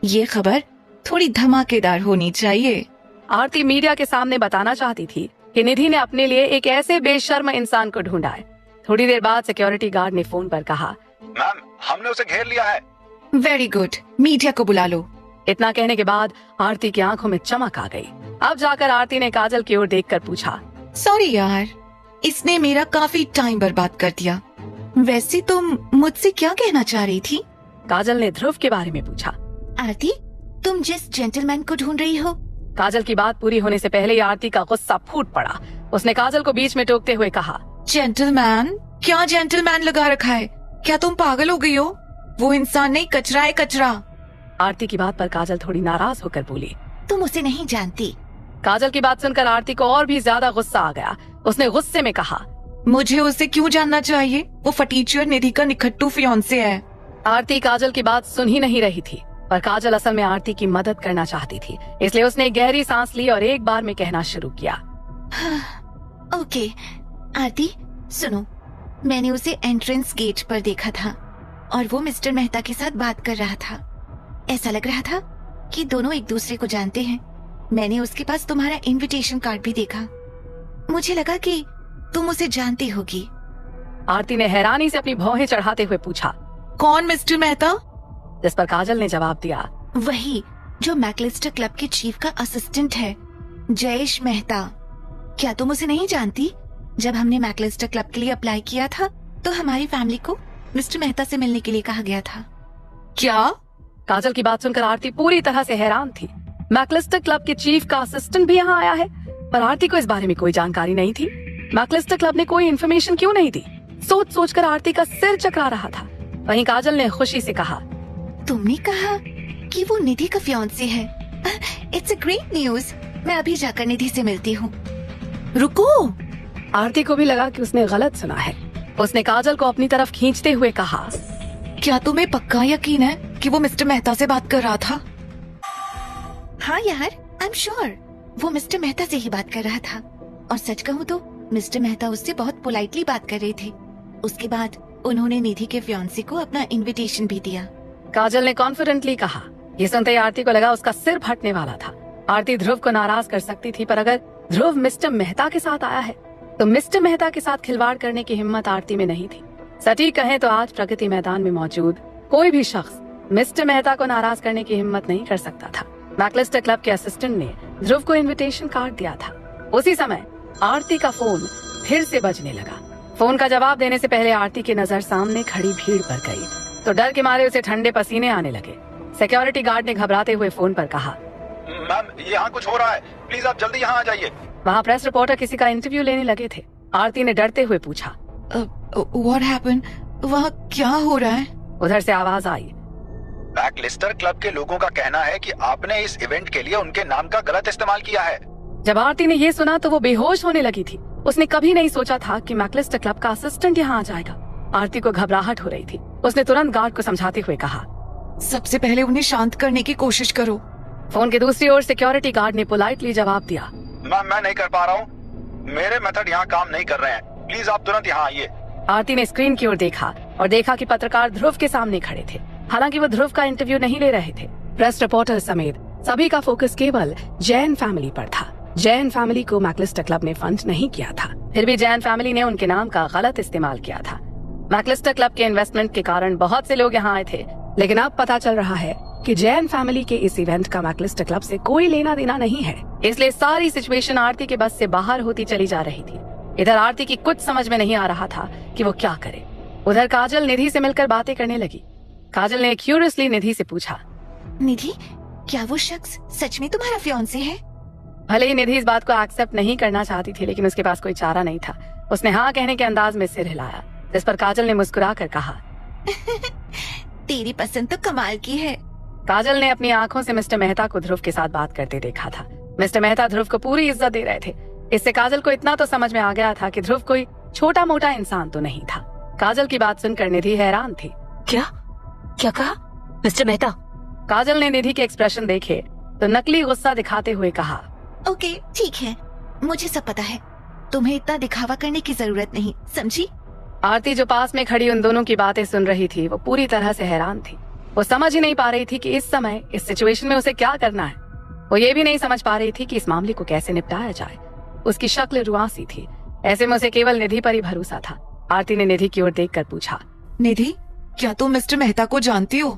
ये खबर थोड़ी धमाकेदार होनी चाहिए। आरती मीडिया के सामने बताना चाहती थी कि निधि ने अपने लिए एक ऐसे बेशर्म इंसान को ढूंढा है। थोड़ी देर बाद सिक्योरिटी गार्ड ने फोन पर कहा, मैम, हमने उसे घेर लिया है। वेरी गुड, मीडिया को बुला लो। इतना कहने के बाद आरती की आंखों में चमक आ गई। अब जाकर आरती ने काजल की ओर देखकर पूछा, सॉरी यार, इसने मेरा काफी टाइम बर्बाद कर दिया। वैसे तुम मुझसे क्या कहना चाह रही थी? काजल ने ध्रुव के बारे में पूछा। आरती, तुम जिस जेंटलमैन को ढूंढ रही हो? काजल की बात पूरी होने से पहले ही आरती का गुस्सा फूट पड़ा। उसने काजल को बीच में टोकते हुए कहा, जेंटलमैन? क्या जेंटलमैन लगा रखा है? क्या तुम पागल हो गई हो? वो इंसान नहीं, कचरा है, कचरा। आरती की बात पर काजल थोड़ी नाराज होकर बोली, तुम उसे नहीं जानती। काजल की बात सुनकर आरती को और भी ज्यादा गुस्सा आ गया। उसने गुस्से में कहा, मुझे उसे क्यों जानना चाहिए? वो फटीचर निधि का निखट्टू फियांसे है। आरती काजल की बात सुन ही नहीं रही थी, पर काजल असल में आरती की मदद करना चाहती थी। इसलिए उसने गहरी सांस ली और एक बार में कहना शुरू किया, ओके आरती, सुनो, मैंने उसे एंट्रेंस गेट पर देखा था और वो मिस्टर मेहता के साथ बात कर रहा था। ऐसा लग रहा था कि दोनों एक दूसरे को जानते हैं। मैंने उसके पास तुम्हारा इनविटेशन कार्ड भी देखा। मुझे लगा कि तुम उसे जानती होगी। आरती ने हैरानी से अपनी भौहें चढ़ाते हुए पूछा, कौन मिस्टर मेहता? जिस पर काजल ने जवाब दिया, वही जो मैकलिस्टर क्लब के चीफ का असिस्टेंट है, जयेश मेहता। क्या तुम उसे नहीं जानती? जब हमने मैकलिस्टर क्लब के लिए अप्लाई किया था तो हमारी फैमिली को मिस्टर मेहता से मिलने के लिए कहा गया था। क्या? काजल की बात सुनकर आरती पूरी तरह से हैरान थी। मैकलिस्टर क्लब के चीफ का असिस्टेंट भी यहाँ आया है, पर आरती को इस बारे में कोई जानकारी नहीं थी। मैकलिस्टर क्लब ने कोई इन्फॉर्मेशन क्यों नहीं दी? सोच सोचकर आरती का सिर चकरा रहा था। वहीं काजल ने खुशी से कहा, तुमने कहा कि वो निधि का फियांसे है। It's a great news. मैं अभी जाकर निधि से मिलती हूँ। रुको, आरती को भी लगा कि उसने गलत सुना है। उसने काजल को अपनी तरफ खींचते हुए कहा, क्या तुम्हें पक्का यकीन है कि वो मिस्टर मेहता से बात कर रहा था? हाँ यार, आई एम श्योर वो मिस्टर मेहता से ही बात कर रहा था। और सच कहूँ तो मिस्टर मेहता उससे बहुत पोलाइटली बात कर रहे थे। उसके बाद उन्होंने निधि के फियांसे को अपना इनविटेशन भी दिया। काजल ने कॉन्फिडेंटली कहा। ये सुनते ही आरती को लगा उसका सिर फटने वाला था। आरती ध्रुव को नाराज कर सकती थी, पर अगर ध्रुव मिस्टर मेहता के साथ आया है तो मिस्टर मेहता के साथ खिलवाड़ करने की हिम्मत आरती में नहीं थी। सटीक कहें तो आज प्रगति मैदान में मौजूद कोई भी शख्स मिस्टर मेहता को नाराज करने की हिम्मत नहीं कर सकता था। मैकलिस्टर क्लब के असिस्टेंट ने ध्रुव को इनविटेशन कार्ड दिया था। उसी समय आरती का फोन फिर से बजने लगा। फोन का जवाब देने से पहले आरती की नजर सामने खड़ी भीड़ पर गई तो डर के मारे उसे ठंडे पसीने आने लगे। सिक्योरिटी गार्ड ने घबराते हुए फोन पर कहा, मैम यहाँ कुछ हो रहा है, प्लीज आप जल्दी यहाँ आ जाइए। वहाँ प्रेस रिपोर्टर किसी का इंटरव्यू लेने लगे थे। आरती ने डरते हुए पूछा, व्हाट हैपेंड? वहाँ क्या हो रहा है? उधर से आवाज आई, मैकलिस्टर क्लब के लोगों का कहना है कि आपने इस इवेंट के लिए उनके नाम का गलत इस्तेमाल किया है। जब आरती ने ये सुना तो वो बेहोश होने लगी थी। उसने कभी नहीं सोचा था कि मैकलिस्टर क्लब का असिस्टेंट यहाँ आ जाएगा। आरती को घबराहट हो रही थी। उसने तुरंत गार्ड को समझाते हुए कहा, सबसे पहले उन्हें शांत करने की कोशिश करो। फोन के दूसरी ओर सिक्योरिटी गार्ड ने पोलाइटली जवाब दिया, मैम मैं नहीं कर पा रहा हूँ, मेरे मेथड यहाँ काम नहीं कर रहे हैं, प्लीज आप तुरंत यहाँ आइए। आरती ने स्क्रीन की ओर देखा और देखा कि पत्रकार ध्रुव के सामने खड़े थे। हालांकि वो ध्रुव का इंटरव्यू नहीं ले रहे थे। प्रेस रिपोर्टर समेत सभी का फोकस केवल जैन फैमिली पर था। जैन फैमिली को मैकलिस्टर क्लब ने फंड नहीं किया था, फिर भी जैन फैमिली ने उनके नाम का गलत इस्तेमाल किया था। मैकलिस्टर क्लब के इन्वेस्टमेंट के कारण बहुत से लोग यहाँ आए थे, लेकिन अब पता चल रहा है कि जैन फैमिली के इस इवेंट का मैकलिस्टर क्लब से कोई लेना देना नहीं है। इसलिए सारी सिचुएशन आरती के बस से बाहर होती चली जा रही थी। इधर आरती की कुछ समझ में नहीं आ रहा था कि वो क्या करे। उधर काजल निधि से मिलकर बातें करने लगी। काजल ने क्यूरियसली निधि से पूछा, निधि, क्या वो शख्स सच में तुम्हारा फियांसे है? भले ही निधि इस बात को एक्सेप्ट नहीं करना चाहती थी, लेकिन उसके पास कोई चारा नहीं था। उसने हाँ कहने के अंदाज में सिर हिलाया, जिस पर काजल ने मुस्कुरा कर कहा, तेरी पसंद तो कमाल की है। काजल ने अपनी आंखों से मिस्टर मेहता को ध्रुव के साथ बात करते देखा था। मिस्टर मेहता ध्रुव को पूरी इज्जत दे रहे थे। इससे काजल को इतना तो समझ में आ गया था कि ध्रुव कोई छोटा मोटा इंसान तो नहीं था। काजल की बात सुनकर निधि हैरान थी। क्या कहा मिस्टर मेहता? काजल ने निधि के एक्सप्रेशन देखे तो नकली गुस्सा दिखाते हुए कहा, ओके ठीक है, मुझे सब पता है, तुम्हें इतना दिखावा करने की जरूरत नहीं, समझी? आरती जो पास में खड़ी उन दोनों की बातें सुन रही थी, वो पूरी तरह से हैरान थी। वो समझ ही नहीं पा रही थी कि इस समय इस सिचुएशन में उसे क्या करना है। वो ये भी नहीं समझ पा रही थी कि इस मामले को कैसे निपटाया जाए। उसकी शक्ल रुआसी थी। ऐसे में उसे केवल निधि पर ही भरोसा था। आरती ने निधि की ओर देखकर पूछा, निधि, क्या तुम मिस्टर मेहता को जानती हो?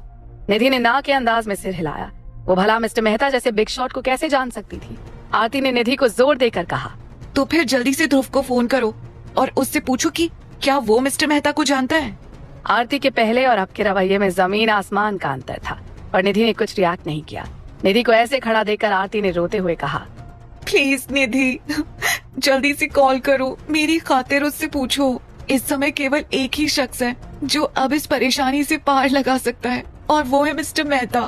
निधि ने ना के अंदाज में सिर हिलाया। वो भला मिस्टर मेहता जैसे बिग शॉट को कैसे जान सकती थी। आरती ने निधि को जोर देकर कहा, तो फिर जल्दी से ध्रुव को फोन करो और उससे पूछो कि क्या वो मिस्टर मेहता को जानता है। आरती के पहले और अब के रवैये में जमीन आसमान का अंतर था और निधि ने कुछ रिएक्ट नहीं किया। निधि को ऐसे खड़ा देखकर आरती ने रोते हुए कहा, प्लीज निधि, जल्दी से कॉल करो, मेरी खातिर उससे पूछो। इस समय केवल एक ही शख्स है जो अब इस परेशानी से पार लगा सकता है और वो है मिस्टर मेहता।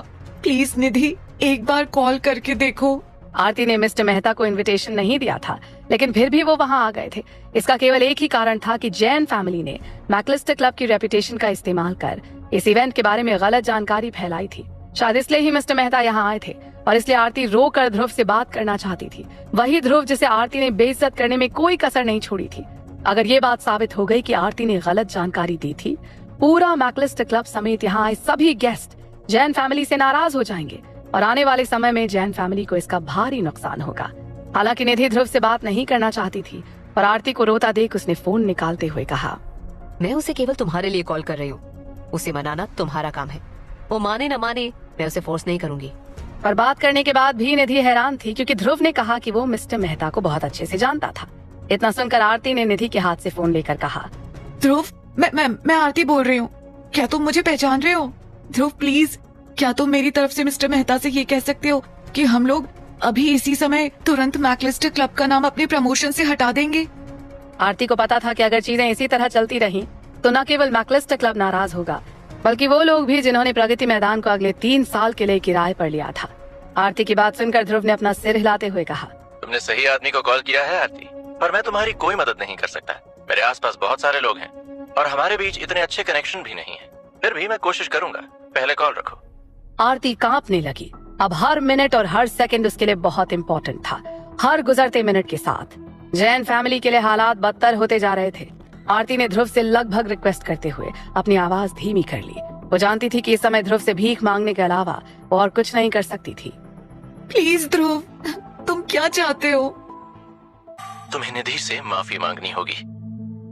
प्लीज निधि, एक बार कॉल करके देखो। आरती ने मिस्टर मेहता को इनविटेशन नहीं दिया था, लेकिन फिर भी वो वहां आ गए थे। इसका केवल एक ही कारण था कि जैन फैमिली ने मैकलिस्टर क्लब की रेपुटेशन का इस्तेमाल कर इस इवेंट के बारे में गलत जानकारी फैलाई थी। शायद इसलिए ही मिस्टर मेहता यहाँ आए थे और इसलिए आरती रोकर ध्रुव से बात करना चाहती थी। वही ध्रुव जिसे आरती ने बेइज्जत करने में कोई कसर नहीं छोड़ी थी। अगर ये बात साबित हो गई कि आरती ने गलत जानकारी दी थी, पूरा मैकलिस्टर क्लब समेत यहाँ आए सभी गेस्ट जैन फैमिली से नाराज हो जाएंगे और आने वाले समय में जैन फैमिली को इसका भारी नुकसान होगा। हालांकि निधि ध्रुव से बात नहीं करना चाहती थी और आरती को रोता देख उसने फोन निकालते हुए कहा, मैं उसे केवल तुम्हारे लिए कॉल कर रही हूँ। उसे मनाना तुम्हारा काम है। वो माने न माने, मैं उसे फोर्स नहीं करूंगी। पर बात करने के बाद भी निधि हैरान थी, क्योंकि ध्रुव ने कहा कि वो मिस्टर मेहता को बहुत अच्छे से जानता था। इतना सुनकर आरती ने निधि के हाथ से फोन लेकर कहा, ध्रुव, मैं आरती बोल रही हूँ। क्या तुम मुझे पहचान रहे हो? ध्रुव प्लीज, क्या तुम मेरी तरफ से मिस्टर मेहता से ये कह सकते हो कि हम लोग अभी इसी समय तुरंत मैकलिस्टर क्लब का नाम अपने प्रमोशन से हटा देंगे? आरती को पता था कि अगर चीजें इसी तरह चलती रहीं तो न केवल मैकलिस्टर क्लब नाराज होगा, बल्कि वो लोग भी जिन्होंने प्रगति मैदान को अगले 3 साल के लिए किराए पर लिया था। आरती की बात सुनकर ध्रुव ने अपना सिर हिलाते हुए कहा, तुमने सही आदमी को कॉल किया है आरती। पर मैं तुम्हारी कोई मदद नहीं कर सकता। मेरे आसपास बहुत सारे लोग हैं और हमारे बीच इतने अच्छे कनेक्शन भी नहीं है। फिर भी मैं कोशिश करूंगा। पहले कॉल रखो। आरती कांपने लगी। अब हर मिनट और हर सेकंड उसके लिए बहुत इंपॉर्टेंट था। हर गुजरते मिनट के साथ जैन फैमिली के लिए हालात बदतर होते जा रहे थे। आरती ने ध्रुव से लगभग रिक्वेस्ट करते हुए अपनी आवाज धीमी कर ली। वो जानती थी कि इस समय ध्रुव से भीख मांगने के अलावा वो और कुछ नहीं कर सकती थी। प्लीज ध्रुव, तुम क्या चाहते हो? तुम्हें निधि से माफी मांगनी होगी।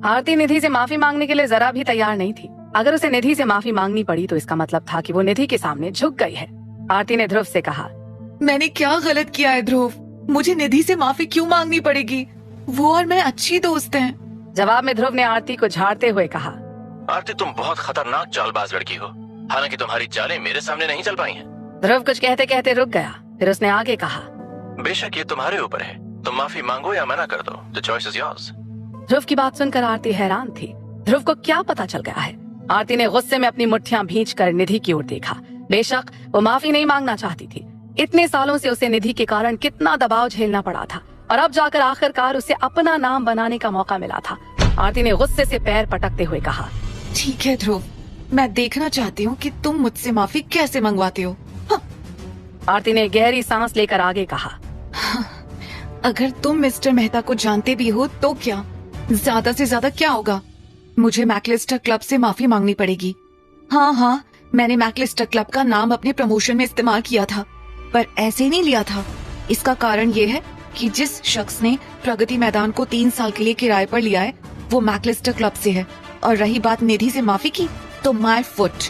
आरती निधि से माफी मांगने के लिए जरा भी तैयार नहीं थी। अगर उसे निधि से माफी मांगनी पड़ी तो इसका मतलब था कि वो निधि के सामने झुक गई है। आरती ने ध्रुव से कहा, मैंने क्या गलत किया है ध्रुव? मुझे निधि से माफी क्यों मांगनी पड़ेगी? वो और मैं अच्छी दोस्त हैं। जवाब में ध्रुव ने आरती को झाड़ते हुए कहा, आरती तुम बहुत खतरनाक चालबाज लड़की हो। हालांकि तुम्हारी चालें मेरे सामने नहीं चल पाई हैं। ध्रुव कुछ कहते कहते रुक गया। फिर उसने आगे कहा, बेशक ये तुम्हारे ऊपर है। तुम माफी मांगो या मना कर दो। The choice is yours. Dhruv की बात सुनकर आरती हैरान थी। ध्रुव को क्या पता चल गया है? आरती ने गुस्से में अपनी मुट्ठियां भींचकर निधि की ओर देखा। बेशक वो माफी नहीं मांगना चाहती थी। इतने सालों से उसे निधि के कारण कितना दबाव झेलना पड़ा था और अब जाकर आखिरकार उसे अपना नाम बनाने का मौका मिला था। आरती ने गुस्से से पैर पटकते हुए कहा, ठीक है ध्रुव, मैं देखना चाहती हूँ कि तुम मुझसे माफी कैसे मंगवाते हो। आरती ने गहरी सांस लेकर आगे कहा, अगर तुम मिस्टर मेहता को जानते भी हो तो क्या? ज्यादा से ज्यादा क्या होगा? मुझे मैकलिस्टर क्लब से माफी मांगनी पड़ेगी। हाँ, मैंने मैकलिस्टर क्लब का नाम अपने प्रमोशन में इस्तेमाल किया था, पर ऐसे नहीं लिया था। इसका कारण ये है कि जिस शख्स ने प्रगति मैदान को 3 साल के लिए किराए पर लिया है वो मैकलिस्टर क्लब से है। और रही बात निधि से माफी की, तो माय फुट,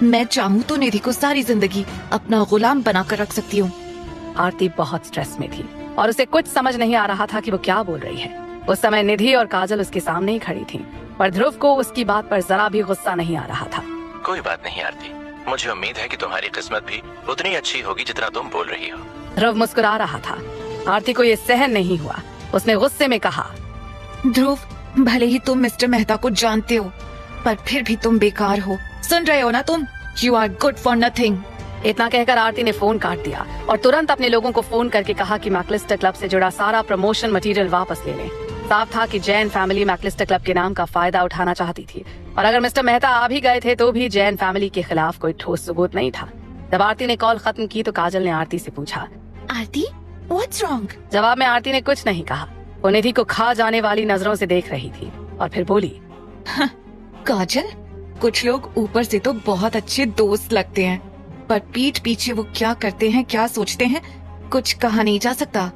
मैं चाहूँ तो निधि को सारी जिंदगी अपना गुलाम बनाकर रख सकती हूँ। आरती बहुत स्ट्रेस में थी और उसे कुछ समझ नहीं आ रहा था कि वो क्या बोल रही है। उस समय निधि और काजल उसके सामने ही खड़ी थीं, पर ध्रुव को उसकी बात पर जरा भी गुस्सा नहीं आ रहा था। कोई बात नहीं आरती, मुझे उम्मीद है कि तुम्हारी किस्मत भी उतनी अच्छी होगी जितना तुम बोल रही हो। ध्रुव मुस्कुरा रहा था। आरती को ये सहन नहीं हुआ। उसने गुस्से में कहा, ध्रुव, भले ही तुम मिस्टर मेहता को जानते हो, पर फिर भी तुम बेकार हो। सुन रहे हो ना तुम? You are good for nothing. इतना कहकर आरती ने फोन काट दिया और तुरंत अपने लोगों को फोन करके कहा कि मैकलिस्टर क्लब से जुड़ा सारा प्रमोशन मटेरियल वापस ले लें। साफ था कि जैन फैमिली मैकलिस्टर क्लब के नाम का फायदा उठाना चाहती थी और अगर मिस्टर मेहता आ भी गए थे तो भी जैन फैमिली के खिलाफ कोई ठोस सबूत नहीं था। जब आरती ने कॉल खत्म की तो काजल ने आरती से पूछा, आरती, व्हाट्स रॉन्ग? जवाब में आरती ने कुछ नहीं कहा। वो निधि को खा जाने वाली नजरों से देख रही थी और फिर बोली, काजल, कुछ लोग ऊपर से तो बहुत अच्छे दोस्त लगते हैं, पर पीठ पीछे वो क्या करते हैं, क्या सोचते हैं, कुछ कहा नहीं जा सकता।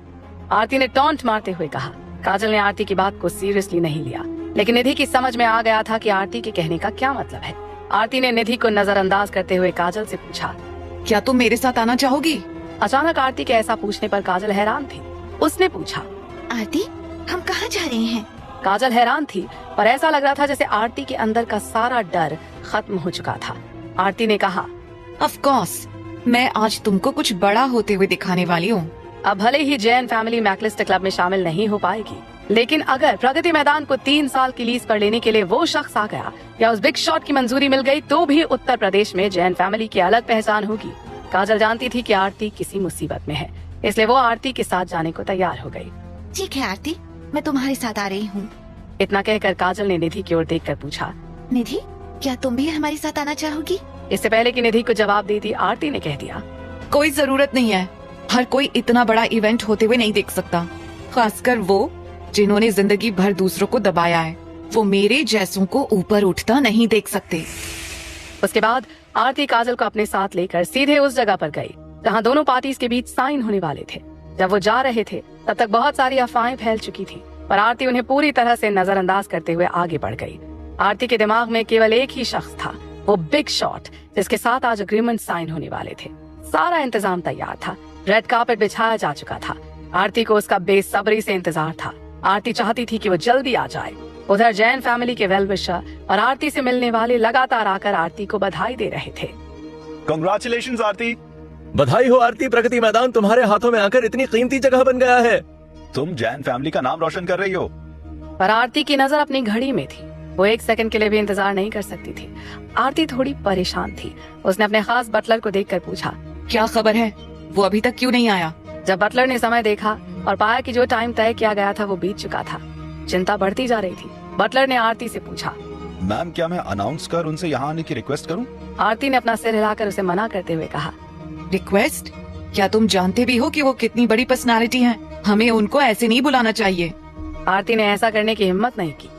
आरती ने टॉन्ट मारते हुए कहा। काजल ने आरती की बात को सीरियसली नहीं लिया, लेकिन निधि की समझ में आ गया था कि आरती के कहने का क्या मतलब है। आरती ने निधि को नजरअंदाज करते हुए काजल से पूछा, क्या तुम मेरे साथ आना चाहोगी? अचानक आरती के ऐसा पूछने पर काजल हैरान थी। उसने पूछा, आरती, हम कहाँ जा रहे हैं? काजल हैरान थी, पर ऐसा लग रहा था जैसे आरती के अंदर का सारा डर खत्म हो चुका था। आरती ने कहा, ऑफ कोर्स, मैं आज तुमको कुछ बड़ा होते हुए दिखाने वाली हूँ। अब भले ही जैन फैमिली मैकलिस्टर क्लब में शामिल नहीं हो पाएगी, लेकिन अगर प्रगति मैदान को 3 साल की लीज पर लेने के लिए वो शख्स आ गया या उस बिग शॉट की मंजूरी मिल गई तो भी उत्तर प्रदेश में जैन फैमिली की अलग पहचान होगी। काजल जानती थी कि आरती किसी मुसीबत में है, इसलिए वो आरती के साथ जाने को तैयार हो गई। ठीक है आरती, मैं तुम्हारे साथ आ रही हूँ। इतना कहकर काजल ने निधि की ओर देखकर पूछा, निधि, क्या तुम भी हमारे साथ आना चाहोगी? इससे पहले कि निधि को जवाब देती आरती ने कह दिया, कोई जरूरत नहीं है। हर कोई इतना बड़ा इवेंट होते हुए नहीं देख सकता, खासकर वो जिन्होंने जिंदगी भर दूसरों को दबाया है। वो मेरे जैसों को ऊपर उठता नहीं देख सकते। उसके बाद आरती काजल को अपने साथ लेकर सीधे उस जगह पर गई जहां दोनों पार्टीज के बीच साइन होने वाले थे। जब वो जा रहे थे तब तक बहुत सारी अफवाहें फैल चुकी थी, पर आरती उन्हें पूरी तरह से नजरअंदाज करते हुए आगे बढ़ गई। आरती के दिमाग में केवल एक ही शख्स था, वो बिग शॉट जिसके साथ आज अग्रीमेंट साइन होने वाले थे। सारा इंतजाम तैयार था, रेड कार्पेट बिछाया जा चुका था। आरती को उसका बेसब्री से इंतजार था। आरती चाहती थी कि वो जल्दी आ जाए। उधर जैन फैमिली के वेल विशर और आरती से मिलने वाले लगातार आकर आरती को बधाई दे रहे थे। कांग्रेचुलेशंस आरती। बधाई हो आरती, प्रगति मैदान तुम्हारे हाथों में आकर इतनी कीमती जगह बन गया है। तुम जैन फैमिली का नाम रोशन कर रही हो। पर आरती की नजर अपनी घड़ी में थी। वो एक सेकंड के लिए भी इंतजार नहीं कर सकती थी। आरती थोड़ी परेशान थी। उसने अपने खास बटलर को देखकर पूछा, क्या खबर है? वो अभी तक क्यों नहीं आया? जब बटलर ने समय देखा और पाया कि जो टाइम तय किया गया था वो बीत चुका था, चिंता बढ़ती जा रही थी। बटलर ने आरती से पूछा, मैम क्या मैं अनाउंस कर उनसे यहाँ आने की रिक्वेस्ट करूँ? आरती ने अपना सिर हिलाकर उसे मना करते हुए कहा, रिक्वेस्ट? क्या तुम जानते भी हो कि वो कितनी बड़ी पर्सनालिटी हैं? हमें उनको ऐसे नहीं बुलाना चाहिए। आरती ने ऐसा करने की हिम्मत नहीं की।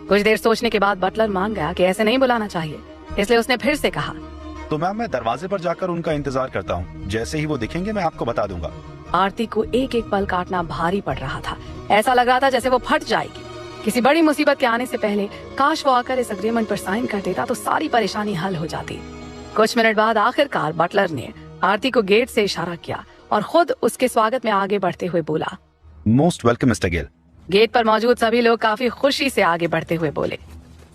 कुछ देर सोचने के बाद बटलर मान गया कि ऐसे नहीं बुलाना चाहिए, इसलिए उसने फिर से कहा, तो मैम मैं दरवाजे पर जाकर उनका इंतजार करता हूँ। जैसे ही वो दिखेंगे मैं आपको बता दूंगा। आरती को एक एक पल काटना भारी पड़ रहा था। ऐसा लग रहा था जैसे वो फट जाएगी। किसी बड़ी मुसीबत के आने से पहले काश वो आकर इस अग्रीमेंट पर साइन कर देता तो सारी परेशानी हल हो जाती। कुछ मिनट बाद आखिरकार बटलर ने आरती को गेट से इशारा किया और खुद उसके स्वागत में आगे बढ़ते हुए बोला, most welcome mister Gill. Gate पर मौजूद सभी लोग काफी खुशी से आगे बढ़ते हुए बोले,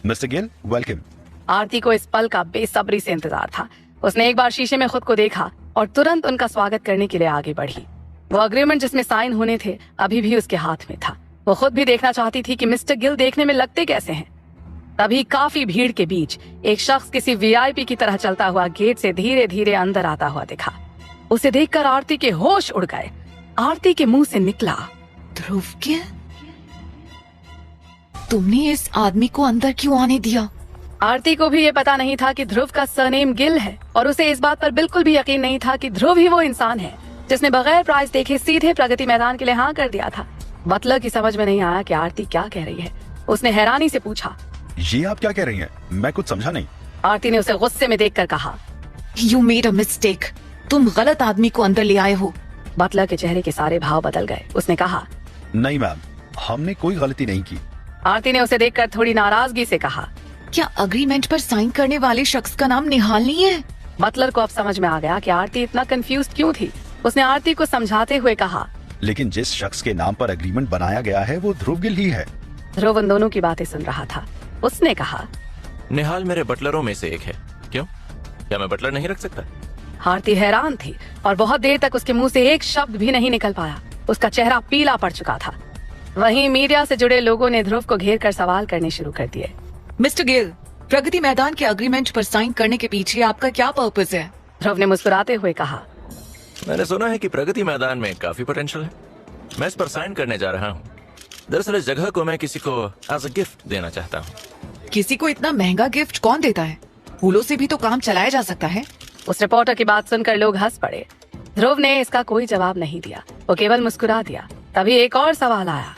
मिस्टर गिल वेलकम। आरती को इस पल का बेसब्री से इंतजार था। उसने एक बार शीशे में खुद को देखा और तुरंत उनका स्वागत करने के लिए आगे बढ़ी। वो अग्रीमेंट जिसमें साइन होने थे अभी भी उसके हाथ में था। वो खुद भी देखना चाहती थी कि मिस्टर गिल देखने में लगते कैसे हैं। तभी काफी भीड़ के बीच एक शख्स किसी वीआईपी की तरह चलता हुआ गेट से धीरे धीरे अंदर आता हुआ दिखा। उसे देखकर आरती के होश उड़ गए। आरती के मुंह से निकला, ध्रुव गिल? तुमने इस आदमी को अंदर क्यों आने दिया? आरती को भी ये पता नहीं था कि ध्रुव का सरनेम गिल है और उसे इस बात पर बिल्कुल भी यकीन नहीं था कि ध्रुव ही वो इंसान है जिसने बगैर प्राइज देखे सीधे प्रगति मैदान के लिए हाँ कर दिया था। बटलर की समझ में नहीं आया कि आरती क्या कह रही है। उसने हैरानी से पूछा, ये आप क्या कह रही हैं? मैं कुछ समझा नहीं। आरती ने उसे गुस्से में देखकर कहा, यू मेड अ मिस्टेक। तुम गलत आदमी को अंदर ले आए हो। बटलर के चेहरे के सारे भाव बदल गए। उसने कहा, नहीं मैम, हमने कोई गलती नहीं की। आरती ने उसे देखकर थोड़ी नाराजगी से कहा, क्या अग्रीमेंट पर साइन करने वाले शख्स का नाम निहाल नहीं है? बटलर को अब समझ में आ गया कि आरती इतना कंफ्यूज क्यों थी। उसने आरती को समझाते हुए कहा, लेकिन जिस शख्स के नाम पर एग्रीमेंट बनाया गया है वो ध्रुव गिल ही है। ध्रुव उन दोनों की बातें सुन रहा था। उसने कहा, निहाल मेरे बटलरों में से एक है। क्यों, क्या मैं बटलर नहीं रख सकता? आरती हैरान थी और बहुत देर तक उसके मुंह से एक शब्द भी नहीं निकल पाया। उसका चेहरा पीला पड़ चुका था। वहीं मीडिया से जुड़े लोगों ने ध्रुव को घेर कर सवाल करने शुरू कर दिए। मिस्टर गिल, प्रगति मैदान के एग्रीमेंट पर साइन करने के पीछे आपका क्या पर्पस है? ध्रुव ने मुस्कुराते हुए कहा, मैंने सुना है कि प्रगति मैदान में काफी पोटेंशियल है। मैं इस पर साइन करने जा रहा हूँ। दरअसल इस जगह को मैं किसी को एज अ गिफ्ट देना चाहता हूँ। किसी को इतना महंगा गिफ्ट कौन देता है? फूलों से भी तो काम चलाया जा सकता है। उस रिपोर्टर की बात सुनकर लोग हंस पड़े। ध्रुव ने इसका कोई जवाब नहीं दिया। वो केवल मुस्कुरा दिया। तभी एक और सवाल आया,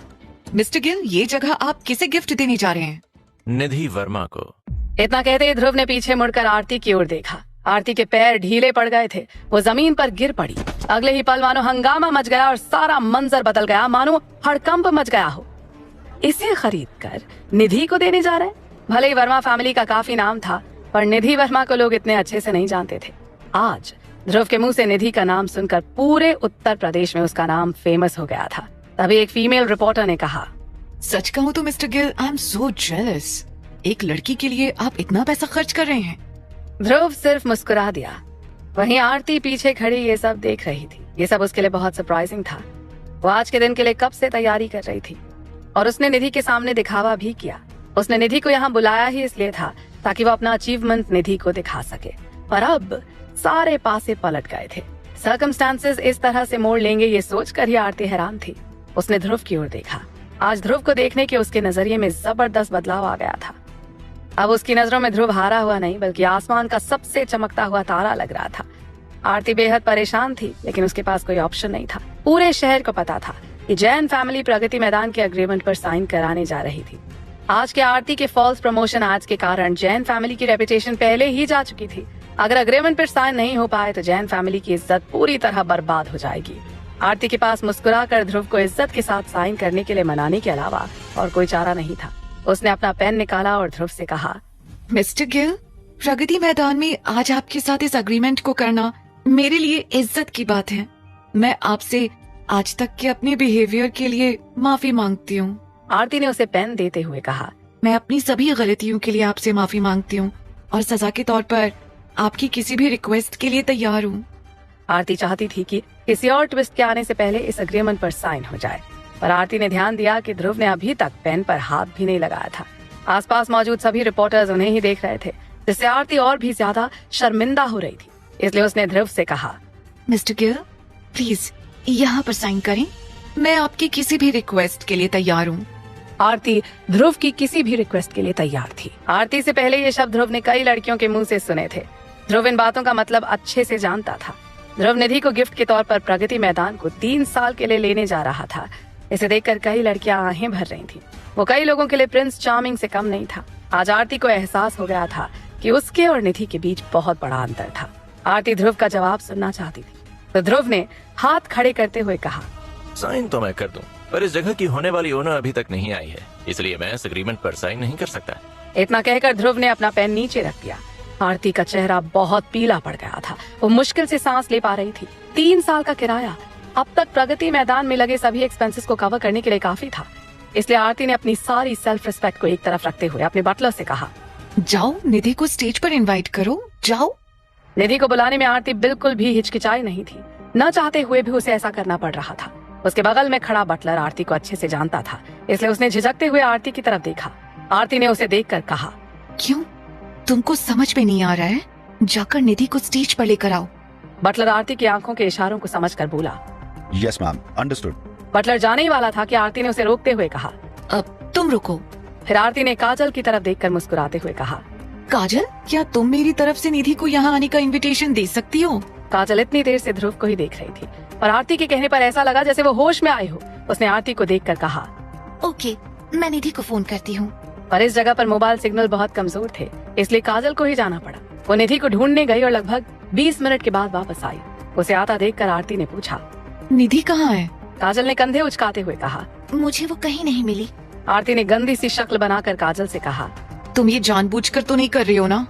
मिस्टर गिल, ये जगह आप किसे गिफ्ट देने जा रहे हैं? निधि वर्मा को। इतना कहते ही ध्रुव ने पीछे मुड़कर आरती की ओर देखा। आरती के पैर ढीले पड़ गए थे। वो जमीन पर गिर पड़ी। अगले ही पल मानो हंगामा मच गया और सारा मंजर बदल गया, मानो हड़कंप मच गया हो। इसे खरीद कर निधि को देने जा रहे हैं। भले ही वर्मा फैमिली का काफी नाम था, पर निधि वर्मा को लोग इतने अच्छे से नहीं जानते थे। आज ध्रुव के मुंह से निधि का नाम सुनकर पूरे उत्तर प्रदेश में उसका नाम फेमस हो गया था। तभी एक फीमेल रिपोर्टर ने कहा, सच कहूँ तो mister Gill, I am so jealous. एक लड़की के लिए आप इतना पैसा खर्च कर रहे हैं। ध्रुव सिर्फ मुस्कुरा दिया। वहीं आरती पीछे खड़ी ये सब देख रही थी। ये सब उसके लिए बहुत सरप्राइजिंग था। वो आज के दिन के लिए कब से तैयारी कर रही थी और उसने निधि के सामने दिखावा भी किया। उसने निधि को यहाँ बुलाया ही इसलिए था ताकि वो अपना अचीवमेंट निधि को दिखा सके। पर अब सारे पासे पलट गए थे। सर्कमस्टांसेस इस तरह से मोड़ लेंगे ये सोचकर ही आरती हैरान थी। उसने ध्रुव की ओर देखा। आज ध्रुव को देखने के उसके नजरिए में जबरदस्त बदलाव आ गया था। अब उसकी नजरों में ध्रुव हारा हुआ नहीं बल्कि आसमान का सबसे चमकता हुआ तारा लग रहा था। आरती बेहद परेशान थी, लेकिन उसके पास कोई ऑप्शन नहीं था। पूरे शहर को पता था कि जैन फैमिली प्रगति मैदान के एग्रीमेंट पर साइन कराने जा रही थी। आज के आरती के फॉल्स प्रमोशन आज के कारण जैन फैमिली की रेपुटेशन पहले ही जा चुकी थी। अगर एग्रीमेंट पर साइन नहीं हो पाए तो जैन फैमिली की इज्जत पूरी तरह बर्बाद हो जाएगी। आरती के पास मुस्कुराकर ध्रुव को इज्जत के साथ साइन करने के लिए मनाने के अलावा और कोई चारा नहीं था। उसने अपना पेन निकाला और ध्रुव से कहा, मिस्टर गिल, प्रगति मैदान में आज आपके साथ इस एग्रीमेंट को करना मेरे लिए इज्जत की बात है। मैं आपसे आज तक के अपने बिहेवियर के लिए माफी मांगती हूँ। आरती ने उसे पेन देते हुए कहा, मैं अपनी सभी गलतियों के लिए आपसे माफी मांगती हूँ और सजा के तौर पर आपकी किसी भी रिक्वेस्ट के लिए तैयार हूँ। आरती चाहती थी कि किसी और ट्विस्ट के आने से पहले इस एग्रीमेंट पर साइन हो जाए, पर आरती ने ध्यान दिया कि ध्रुव ने अभी तक पेन पर हाथ भी नहीं लगाया था। आसपास मौजूद सभी रिपोर्टर्स उन्हें ही देख रहे थे, जिससे आरती और भी ज्यादा शर्मिंदा हो रही थी। इसलिए उसने ध्रुव से कहा, मिस्टर गिल, प्लीज यहाँ पर साइन करें। मैं आपकी किसी भी रिक्वेस्ट के लिए तैयार हूँ। आरती ध्रुव की किसी भी रिक्वेस्ट के लिए तैयार थी। आरती से पहले ये शब्द ध्रुव ने कई लड़कियों के मुंह से सुने थे। ध्रुव इन बातों का मतलब अच्छे से जानता था। ध्रुव निधि को गिफ्ट के तौर पर प्रगति मैदान को 3 साल के लिए लेने जा रहा था। इसे देखकर कई लड़कियां आहें भर रही थीं। वो कई लोगों के लिए प्रिंस चार्मिंग से कम नहीं था। आज आरती को एहसास हो गया था कि उसके और निधि के बीच बहुत बड़ा अंतर था। आरती ध्रुव का जवाब सुनना चाहती थी, तो ध्रुव ने हाथ खड़े करते हुए कहा, साइन तो मैं कर दूं, पर इस जगह की होने वाली ओनर अभी तक नहीं आई है, इसलिए मैं इस एग्रीमेंट पर साइन नहीं कर सकता। इतना कहकर ध्रुव ने अपना पेन नीचे रख दिया। आरती का चेहरा बहुत पीला पड़ गया था। वो मुश्किल से सांस ले पा रही थी। 3 साल का किराया अब तक प्रगति मैदान में लगे सभी एक्सपेंसेस को कवर करने के लिए काफी था। इसलिए आरती ने अपनी सारी सेल्फ रिस्पेक्ट को एक तरफ रखते हुए अपने बटलर से कहा, जाओ निधि को स्टेज पर इनवाइट करो, जाओ। निधि को बुलाने में आरती बिल्कुल भी हिचकिचाई नहीं थी। न चाहते हुए भी उसे ऐसा करना पड़ रहा था। उसके बगल में खड़ा बटलर आरती को अच्छे से जानता था, इसलिए उसने झिझकते हुए आरती की तरफ देखा। आरती ने उसे देखकर कहा, क्यों, तुमको समझ में नहीं आ रहा है? जाकर निधि को स्टेज पर लेकर आओ। बटलर आरती की आंखों के इशारों को समझकर बोला, यस मैम, अंडरस्टूड। बटलर जाने ही वाला था कि आरती ने उसे रोकते हुए कहा, अब तुम रुको। फिर आरती ने काजल की तरफ देखकर मुस्कुराते हुए कहा, काजल, क्या तुम मेरी तरफ से निधि को यहाँ आने का इनविटेशन दे सकती हो? काजल इतनी देर से ध्रुव को ही देख रही थी, पर आरती के कहने पर ऐसा लगा जैसे वो होश में आई हो। उसने आरती को देखकर कहा, ओके, मैं निधि को फोन करती हूँ। पर इस जगह पर मोबाइल सिग्नल बहुत कमजोर थे, इसलिए काजल को ही जाना पड़ा। वो निधि को ढूंढने गई और लगभग 20 मिनट के बाद वापस आई। उसे आता देखकर आरती ने पूछा, निधि कहाँ है? काजल ने कंधे उचकाते हुए कहा, मुझे वो कहीं नहीं मिली। आरती ने गंदी सी शक्ल बनाकर काजल से कहा, तुम ये जानबूझकर तो नहीं कर रही हो ना?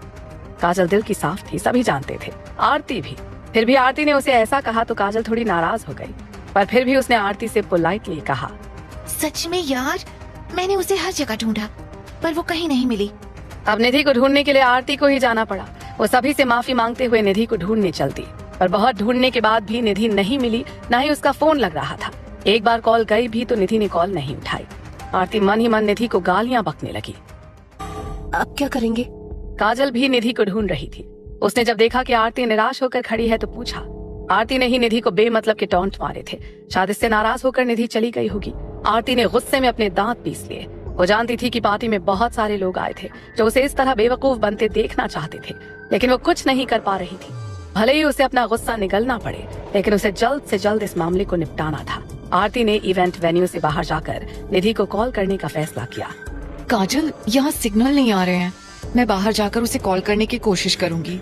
काजल दिल की साफ थी, सभी जानते थे, आरती भी। फिर भी आरती ने उसे ऐसा कहा तो काजल थोड़ी नाराज हो गई, पर फिर भी उसने आरती से पोलाइटली कहा, सच में यार, मैंने उसे हर जगह ढूंढा पर वो कहीं नहीं मिली। अब निधि को ढूंढने के लिए आरती को ही जाना पड़ा। वो सभी से माफी मांगते हुए निधि को ढूंढने चल दी, पर बहुत ढूंढने के बाद भी निधि नहीं मिली, न ही उसका फोन लग रहा था। एक बार कॉल गई भी तो निधि ने कॉल नहीं उठाई। आरती मन ही मन निधि को गालियां बकने लगी। अब क्या करेंगे? काजल भी निधि को ढूंढ रही थी। उसने जब देखा कि आरती निराश होकर खड़ी है तो पूछा। आरती ने ही निधि को बेमतलब के टॉन्ट मारे थे। शायद इससे नाराज होकर निधि चली गई होगी। आरती ने गुस्से में अपने दांत पीस लिए। वो जानती थी कि पार्टी में बहुत सारे लोग आए थे जो उसे इस तरह बेवकूफ बनते देखना चाहते थे, लेकिन वो कुछ नहीं कर पा रही थी। भले ही उसे अपना गुस्सा निगलना पड़े, लेकिन उसे जल्द से जल्द इस मामले को निपटाना था। आरती ने इवेंट वेन्यू से बाहर जाकर निधि को कॉल करने का फैसला किया। काजल, यहाँ सिग्नल नहीं आ रहे हैं। मैं बाहर जाकर उसे कॉल करने की कोशिश करूंगी,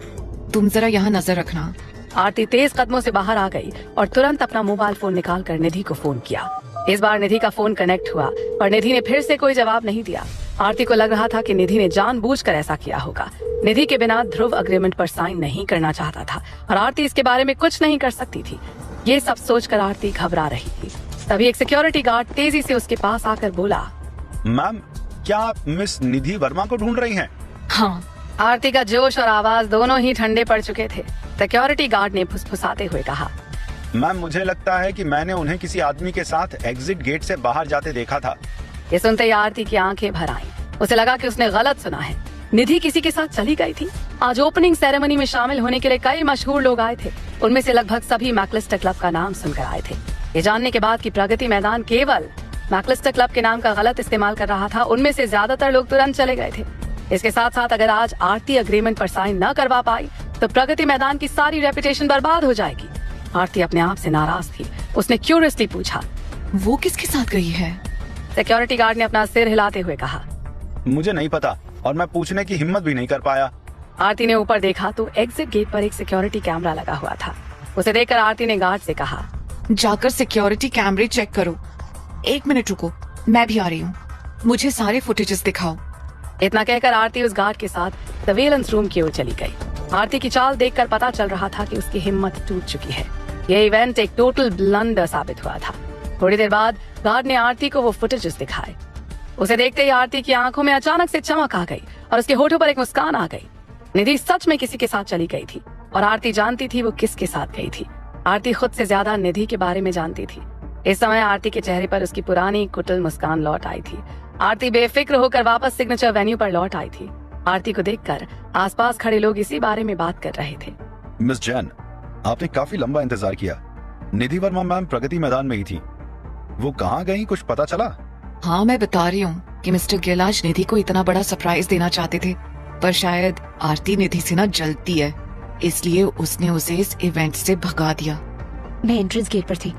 तुम जरा यहाँ नजर रखना। आरती तेज कदमों से बाहर आ गई और तुरंत अपना मोबाइल फोन निकाल कर निधि को फोन किया। इस बार निधि का फोन कनेक्ट हुआ, पर निधि ने फिर से कोई जवाब नहीं दिया। आरती को लग रहा था कि निधि ने जानबूझकर ऐसा किया होगा। निधि के बिना ध्रुव अग्रीमेंट पर साइन नहीं करना चाहता था और आरती इसके बारे में कुछ नहीं कर सकती थी। ये सब सोचकर आरती घबरा रही थी। तभी एक सिक्योरिटी गार्ड तेजी से उसके पास आकर बोला, मैम, क्या आप मिस निधि वर्मा को ढूंढ रही हैं? हाँ। आरती का जोश और आवाज दोनों ही ठंडे पड़ चुके थे। सिक्योरिटी गार्ड ने फुसफुसाते हुए कहा, मैम, मुझे लगता है कि मैंने उन्हें किसी आदमी के साथ एग्जिट गेट से बाहर जाते देखा था। ये सुनते ही आरती की आंखें भर आईं। उसे लगा कि उसने गलत सुना है। निधि किसी के साथ चली गई थी। आज ओपनिंग सेरेमनी में शामिल होने के लिए कई मशहूर लोग आए थे। उनमें से लगभग सभी मैकलिस्टर क्लब का नाम सुनकर आए थे। ये जानने के बाद कि प्रगति मैदान केवल मैकलिस्टर क्लब के नाम का गलत इस्तेमाल कर रहा था, उनमें से ज्यादातर लोग तुरंत चले गए थे। इसके साथ साथ अगर आज आरती अग्रीमेंट पर साइन न करवा पाई तो प्रगति मैदान की सारी रेपुटेशन बर्बाद हो जाएगी। आरती अपने आप से नाराज थी। उसने क्यूरियसली पूछा, वो किसके साथ गई है? सिक्योरिटी गार्ड ने अपना सिर हिलाते हुए कहा, मुझे नहीं पता और मैं पूछने की हिम्मत भी नहीं कर पाया। आरती ने ऊपर देखा तो एग्जिट गेट पर एक सिक्योरिटी कैमरा लगा हुआ था। उसे देखकर आरती ने गार्ड से कहा, जाकर सिक्योरिटी कैमरे चेक करो। 1 मिनट रुको, मैं भी आ रही हूँ। मुझे सारे फुटेजेस दिखाओ। इतना कहकर आरती उस गार्ड के साथ सर्वेलेंस रूम की ओर चली गई। आरती की चाल देखकर पता चल रहा था कि उसकी हिम्मत टूट चुकी है। यह इवेंट एक टोटल ब्लंडर साबित हुआ था। थोड़ी देर बाद गार्ड ने आरती को वो फुटेजेस दिखाए। उसे देखते ही आरती की आंखों में अचानक से चमक आ गई और उसके होठों पर एक मुस्कान आ गई। निधि सच में किसी के साथ चली गई थी और आरती जानती थी वो किसके साथ गई थी। आरती खुद से ज्यादा निधि के बारे में जानती थी। इस समय आरती के चेहरे पर उसकी पुरानी कुटिल मुस्कान लौट आई थी। आरती बेफिक्र होकर वापस सिग्नेचर वेन्यू पर लौट आई थी। आरती को देखकर आसपास खड़े लोग इसी बारे में बात कर रहे थे। मिस जैन, आपने काफी लंबा इंतजार किया। निधि वर्मा मैम प्रगति मैदान में ही थी। वो कहाँ गई, कुछ पता चला? हाँ, मैं बता रही हूँ कि मिस्टर गिल आज निधि को इतना बड़ा सरप्राइज देना चाहते थे, पर शायद आरती निधि से ना जलती है, इसलिए उसने उसे इस इवेंट से भगा दिया। मैं एंट्रेंस गेट पर थी,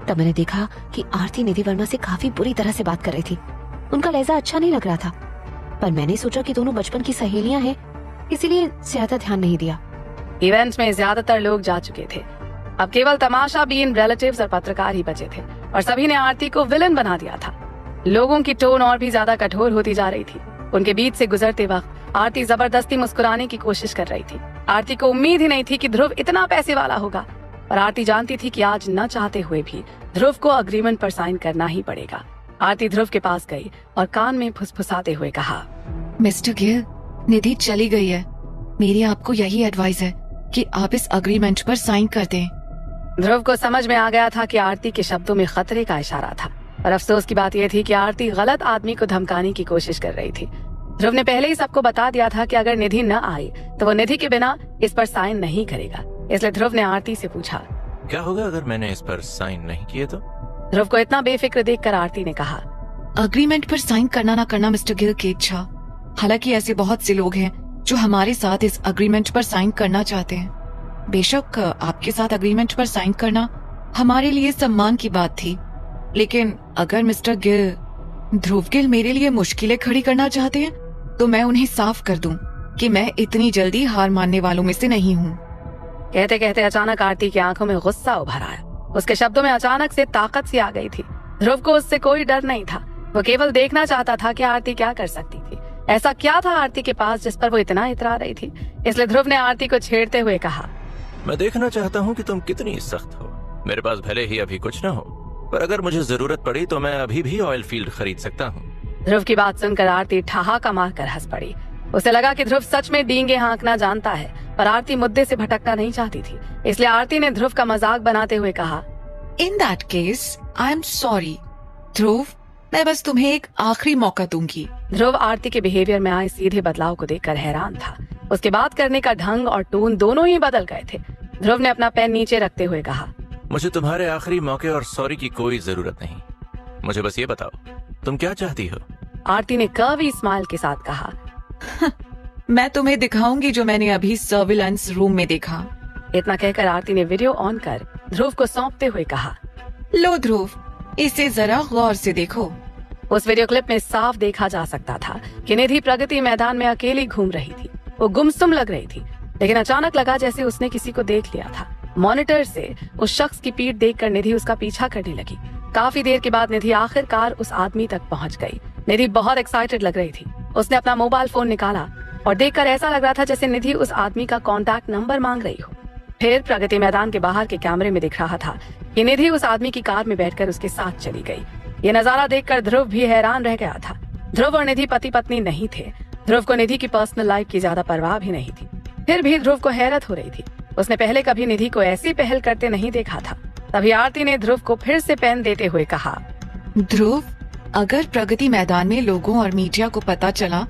तब मैंने देखा कि आरती निधि वर्मा से काफी बुरी तरह से बात कर रही थी। उनका लहजा अच्छा नहीं लग रहा था, पर मैंने सोचा कि दोनों बचपन की सहेलियां हैं, इसीलिए ज्यादा ध्यान नहीं दिया। इवेंट में ज्यादातर लोग जा चुके थे, अब केवल तमाशा बीन रिलेटिव्स और पत्रकार ही बचे थे, और सभी ने आरती को विलन बना दिया था। लोगों की टोन और भी ज्यादा कठोर होती जा रही थी। उनके बीच से गुजरते वक्त आरती जबरदस्ती मुस्कुराने की कोशिश कर रही थी। आरती को उम्मीद ही नहीं थी कि ध्रुव इतना पैसे वाला होगा, और आरती जानती थी कि आज न चाहते हुए भी ध्रुव को अग्रीमेंट पर साइन करना ही पड़ेगा। आरती ध्रुव के पास गई और कान में फुसफुसाते हुए कहा, मिस्टर गिल, निधि चली गई है। मेरी आपको यही एडवाइस है कि आप इस अग्रीमेंट पर साइन कर दें। ध्रुव को समझ में आ गया था कि आरती के शब्दों में खतरे का इशारा था, और अफसोस की बात यह थी कि आरती गलत आदमी को धमकाने की कोशिश कर रही थी। ध्रुव ने पहले ही सबको बता दिया था कि अगर निधि न आई तो वो निधि के बिना इस पर साइन नहीं करेगा, इसलिए ध्रुव ने आरती से पूछा, क्या होगा अगर मैंने इस पर साइन नहीं किए तो? ध्रुव को इतना बेफिक्र देखकर आरती ने कहा, अग्रीमेंट पर साइन करना ना करना मिस्टर गिल की इच्छा। हालांकि ऐसे बहुत से लोग हैं जो हमारे साथ इस अग्रीमेंट पर साइन करना चाहते हैं। बेशक आपके साथ अग्रीमेंट पर साइन करना हमारे लिए सम्मान की बात थी, लेकिन अगर मिस्टर गिल, ध्रुव गिल मेरे लिए मुश्किलें खड़ी करना चाहते हैं तो मैं उन्हें साफ कर दूं कि मैं इतनी जल्दी हार मानने वालों में से नहीं हूँ। कहते कहते अचानक आरती की आंखों में गुस्सा उभर आया। उसके शब्दों में अचानक से ताकत सी आ गई थी। ध्रुव को उससे कोई डर नहीं था, वो केवल देखना चाहता था कि आरती क्या कर सकती थी। ऐसा क्या था आरती के पास जिस पर वो इतना इतरा रही थी? इसलिए ध्रुव ने आरती को छेड़ते हुए कहा, मैं देखना चाहता हूँ कि तुम कितनी सख्त हो। मेरे पास भले ही अभी कुछ न हो, पर अगर मुझे जरूरत पड़ी तो मैं अभी भी ऑयल फील्ड खरीद सकता हूँ। ध्रुव की बात सुनकर आरती ठहाका मारकर हंस पड़ी। उसे लगा कि ध्रुव सच में डींगे हाँकना जानता है, पर आरती मुद्दे से भटकना नहीं चाहती थी, इसलिए आरती ने ध्रुव का मजाक बनाते हुए कहा, in that case I am sorry Dhruv, मैं बस तुम्हें एक आखिरी मौका दूंगी। ध्रुव आरती के बिहेवियर में आए सीधे बदलाव को देखकर हैरान था। उसके बात करने का ढंग और टोन दोनों ही बदल गए थे। ध्रुव ने अपना पेन नीचे रखते हुए कहा, मुझे तुम्हारे आखिरी मौके और सॉरी की कोई जरूरत नहीं। मुझे बस ये बताओ, तुम क्या चाहती हो? आरती ने कर्वी स्माइल के साथ कहा, मैं तुम्हें दिखाऊंगी जो मैंने अभी सर्विलांस रूम में देखा। इतना कहकर आरती ने वीडियो ऑन कर ध्रुव को सौंपते हुए कहा, लो ध्रुव, इसे जरा गौर से देखो। उस वीडियो क्लिप में साफ देखा जा सकता था कि निधि प्रगति मैदान में अकेली घूम रही थी। वो गुमसुम लग रही थी, लेकिन अचानक लगा जैसे उसने किसी को देख लिया था। मॉनिटर से उस शख्स की पीठ देखकर निधि उसका पीछा करने लगी। काफी देर के बाद निधि आखिरकार उस आदमी तक पहुंच गई। निधि बहुत एक्साइटेड लग रही थी। उसने अपना मोबाइल फोन निकाला और देखकर ऐसा लग रहा था जैसे निधि उस आदमी का कॉन्टैक्ट नंबर मांग रही हो। फिर प्रगति मैदान के बाहर के कैमरे में दिख रहा था कि निधि उस आदमी की कार में बैठकर उसके साथ चली गई। ये नजारा देखकर ध्रुव भी हैरान रह गया था। ध्रुव और निधि पति पत्नी नहीं थे। ध्रुव को निधि की पर्सनल लाइफ की ज्यादा परवाह भी नहीं थी। फिर भी ध्रुव को हैरत हो रही थी। उसने पहले कभी निधि को ऐसी पहल करते नहीं देखा था। तभी आरती ने ध्रुव को फिर से पेन देते हुए कहा, ध्रुव, अगर प्रगति मैदान में लोगों और मीडिया को पता चला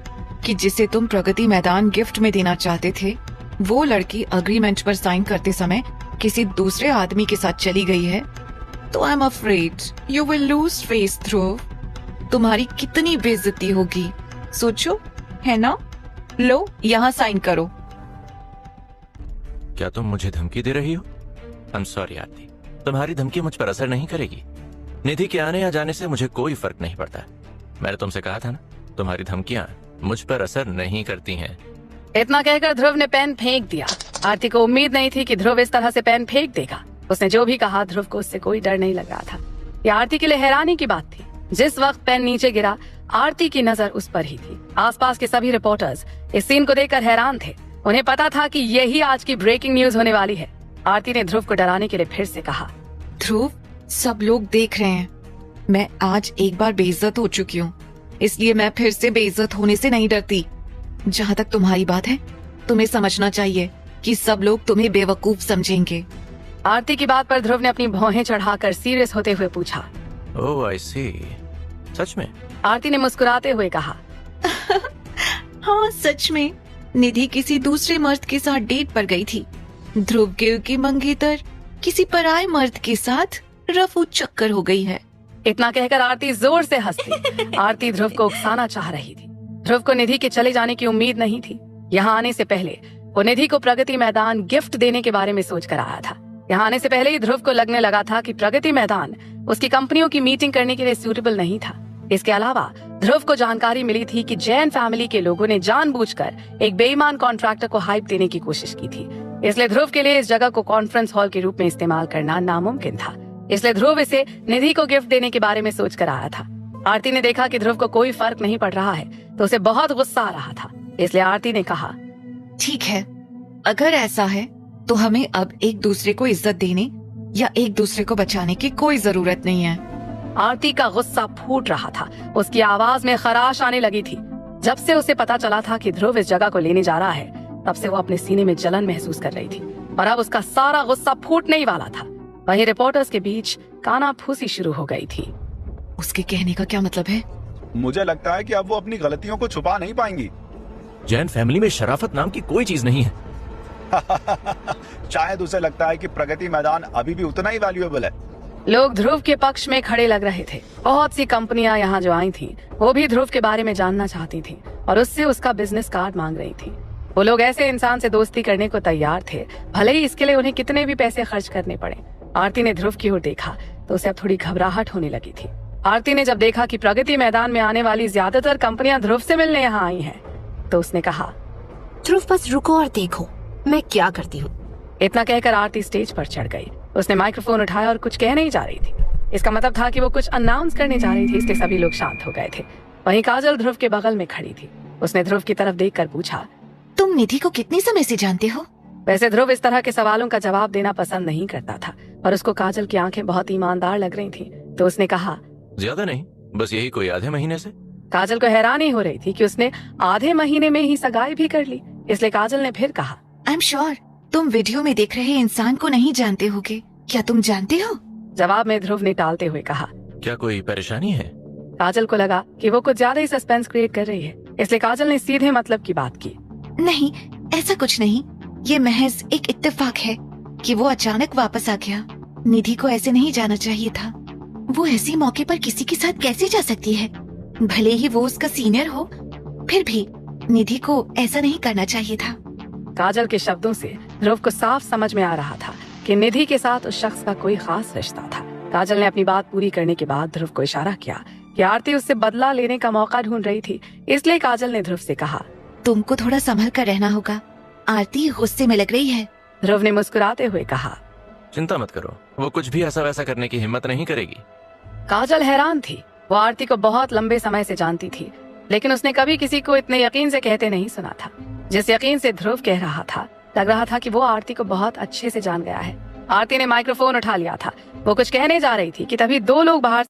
कि जिसे तुम प्रगति मैदान गिफ्ट में देना चाहते थे वो लड़की अग्रीमेंट पर साइन करते समय किसी दूसरे आदमी के साथ चली गई है, तो I am afraid you will lose face Dhruv. तुम्हारी कितनी बेइज्जती होगी, सोचो, है ना? लो, यहाँ साइन करो। क्या तुम मुझे धमकी दे रही हो? आई एम सॉरी आरती, तुम्हारी धमकी मुझ पर असर नहीं करेगी। निधि के आने या जाने से मुझे कोई फर्क नहीं पड़ता। मैंने तुमसे कहा था ना, तुम्हारी धमकियां मुझ पर असर नहीं करती हैं। इतना कहकर ध्रुव ने पेन फेंक दिया। आरती को उम्मीद नहीं थी कि ध्रुव इस तरह से पेन फेंक देगा। उसने जो भी कहा ध्रुव को उससे कोई डर नहीं लग रहा था। ये आरती के लिए हैरानी की बात थी। जिस वक्त पेन नीचे गिरा, आरती की नजर उस पर ही थी। आसपास के सभी रिपोर्टर्स इस सीन को देखकर हैरान थे। उन्हें पता था कि यही आज की ब्रेकिंग न्यूज होने वाली है। आरती ने ध्रुव को डराने के लिए फिर से कहा, ध्रुव, सब लोग देख रहे हैं। मैं आज एक बार बेइज्जत हो चुकी हूँ, इसलिए मैं फिर से बेइज्जत होने से नहीं डरती। जहाँ तक तुम्हारी बात है, तुम्हें समझना चाहिए कि सब लोग तुम्हें बेवकूफ समझेंगे। आरती की बात पर ध्रुव ने अपनी भौहें चढ़ाकर सीरियस होते हुए पूछा, ओह आई सी, सच में? आरती ने मुस्कुराते हुए कहा, हाँ सच में। निधि किसी दूसरे मर्द के साथ डेट पर गई थी। ध्रुव गिल की मंगेतर किसी पराये मर्द के साथ रफू चक्कर हो गई है। इतना कहकर आरती जोर से हंसती। आरती ध्रुव को उकसाना चाह रही थी। ध्रुव को निधि के चले जाने की उम्मीद नहीं थी। यहाँ आने से पहले वो निधि को प्रगति मैदान गिफ्ट देने के बारे में सोच कर आया था। यहाँ आने से पहले ही ध्रुव को लगने लगा था कि प्रगति मैदान उसकी कंपनियों की मीटिंग करने के लिए सूटेबल नहीं था। इसके अलावा ध्रुव को जानकारी मिली थी कि जैन फैमिली के लोगों ने जानबूझकर एक बेईमान कॉन्ट्रैक्टर को हाइप देने की कोशिश की थी। इसलिए ध्रुव के लिए इस जगह को कॉन्फ्रेंस हॉल के रूप में इस्तेमाल करना नामुमकिन था। इसलिए ध्रुव इसे निधि को गिफ्ट देने के बारे में सोच कर आया था। आरती ने देखा कि ध्रुव को कोई फर्क नहीं पड़ रहा है तो उसे बहुत गुस्सा आ रहा था। इसलिए आरती ने कहा, ठीक है, अगर ऐसा है तो हमें अब एक दूसरे को इज्जत देने या एक दूसरे को बचाने की कोई जरूरत नहीं है। आरती का गुस्सा फूट रहा था। उसकी आवाज में खराश आने लगी थी। जब से उसे पता चला था कि ध्रुव इस जगह को लेने जा रहा है, तब से वो अपने सीने में जलन महसूस कर रही थी और अब उसका सारा गुस्सा फूटने ही वाला था। वहीं रिपोर्टर्स के बीच कानाफूसी शुरू हो गई थी। उसके कहने का क्या मतलब है? मुझे लगता है कि अब वो अपनी गलतियों को छुपा नहीं पाएंगी। जैन फैमिली में शराफत नाम की कोई चीज नहीं है। शायद उसे लगता है कि प्रगति मैदान अभी भी उतना ही वैल्यूएबल है। लोग ध्रुव के पक्ष में खड़े लग रहे थे। बहुत सी कंपनियां यहाँ जो आई थी वो भी ध्रुव के बारे में जानना चाहती थी और उससे उसका बिजनेस कार्ड मांग रही थी। वो लोग ऐसे इंसान से दोस्ती करने को तैयार थे, भले ही इसके लिए उन्हें कितने भी पैसे खर्च करने पड़े। आरती ने ध्रुव की ओर देखा तो उसे अब थोड़ी घबराहट होने लगी थी। आरती ने जब देखा कि प्रगति मैदान में आने वाली ज्यादातर कंपनियां ध्रुव से मिलने यहाँ आई हैं, तो उसने कहा, ध्रुव बस रुको और देखो मैं क्या करती हूँ। इतना कहकर आरती स्टेज पर चढ़ गई। उसने माइक्रोफोन उठाया और कुछ कह नहीं जा रही थी। इसका मतलब था कि वो कुछ अनाउंस करने जा रही थी, इसलिए सभी लोग शांत हो गए थे। वहीं काजल ध्रुव के बगल में खड़ी थी। उसने ध्रुव की तरफ देखकर पूछा, तुम निधि को कितने समय से जानते हो? वैसे ध्रुव इस तरह के सवालों का जवाब देना पसंद नहीं करता था और उसको काजल की आंखें बहुत ईमानदार लग रही थी, तो उसने कहा, ज्यादा नहीं, बस यही कोई आधे महीने से। काजल को हैरानी हो रही थी कि उसने आधे महीने में ही सगाई भी कर ली। इसलिए काजल ने फिर कहा, आई एम श्योर तुम वीडियो में देख रहे इंसान को नहीं जानते होगे। क्या तुम जानते हो? जवाब में ध्रुव ने टालते हुए कहा, क्या कोई परेशानी है? काजल को लगा कि वो कुछ ज्यादा ही सस्पेंस क्रिएट कर रही है, इसलिए काजल ने सीधे मतलब की बात की। नहीं, ऐसा कुछ नहीं। ये महज एक इत्तेफाक है कि वो अचानक वापस आ गया। निधि को ऐसे नहीं जाना चाहिए था। वो ऐसे मौके पर किसी के साथ कैसे जा सकती है? भले ही वो उसका सीनियर हो, फिर भी निधि को ऐसा नहीं करना चाहिए था। काजल के शब्दों से ध्रुव को साफ समझ में आ रहा था कि निधि के साथ उस शख्स का कोई खास रिश्ता था। काजल ने अपनी बात पूरी करने के बाद ध्रुव को इशारा किया कि आरती उससे बदला लेने का मौका ढूंढ रही थी, इसलिए काजल ने ध्रुव से कहा, तुमको थोड़ा संभल कर रहना होगा। आरती गुस्से में लग रही है। ध्रुव ने मुस्कुराते हुए कहा, चिंता मत करो, वो कुछ भी ऐसा वैसा करने की हिम्मत नहीं करेगी। काजल हैरान थी। वो आरती को बहुत लंबे समय से जानती थी, लेकिन उसने कभी किसी को इतने यकीन से कहते नहीं सुना था। जिस यकीन से ध्रुव कह रहा था, लग रहा था कि वो आरती को बहुत अच्छे से जान गया है। आरती ने माइक्रोफोन उठा लिया था। वो कुछ कहने जा रही थी कि तभी दो लोग बाहर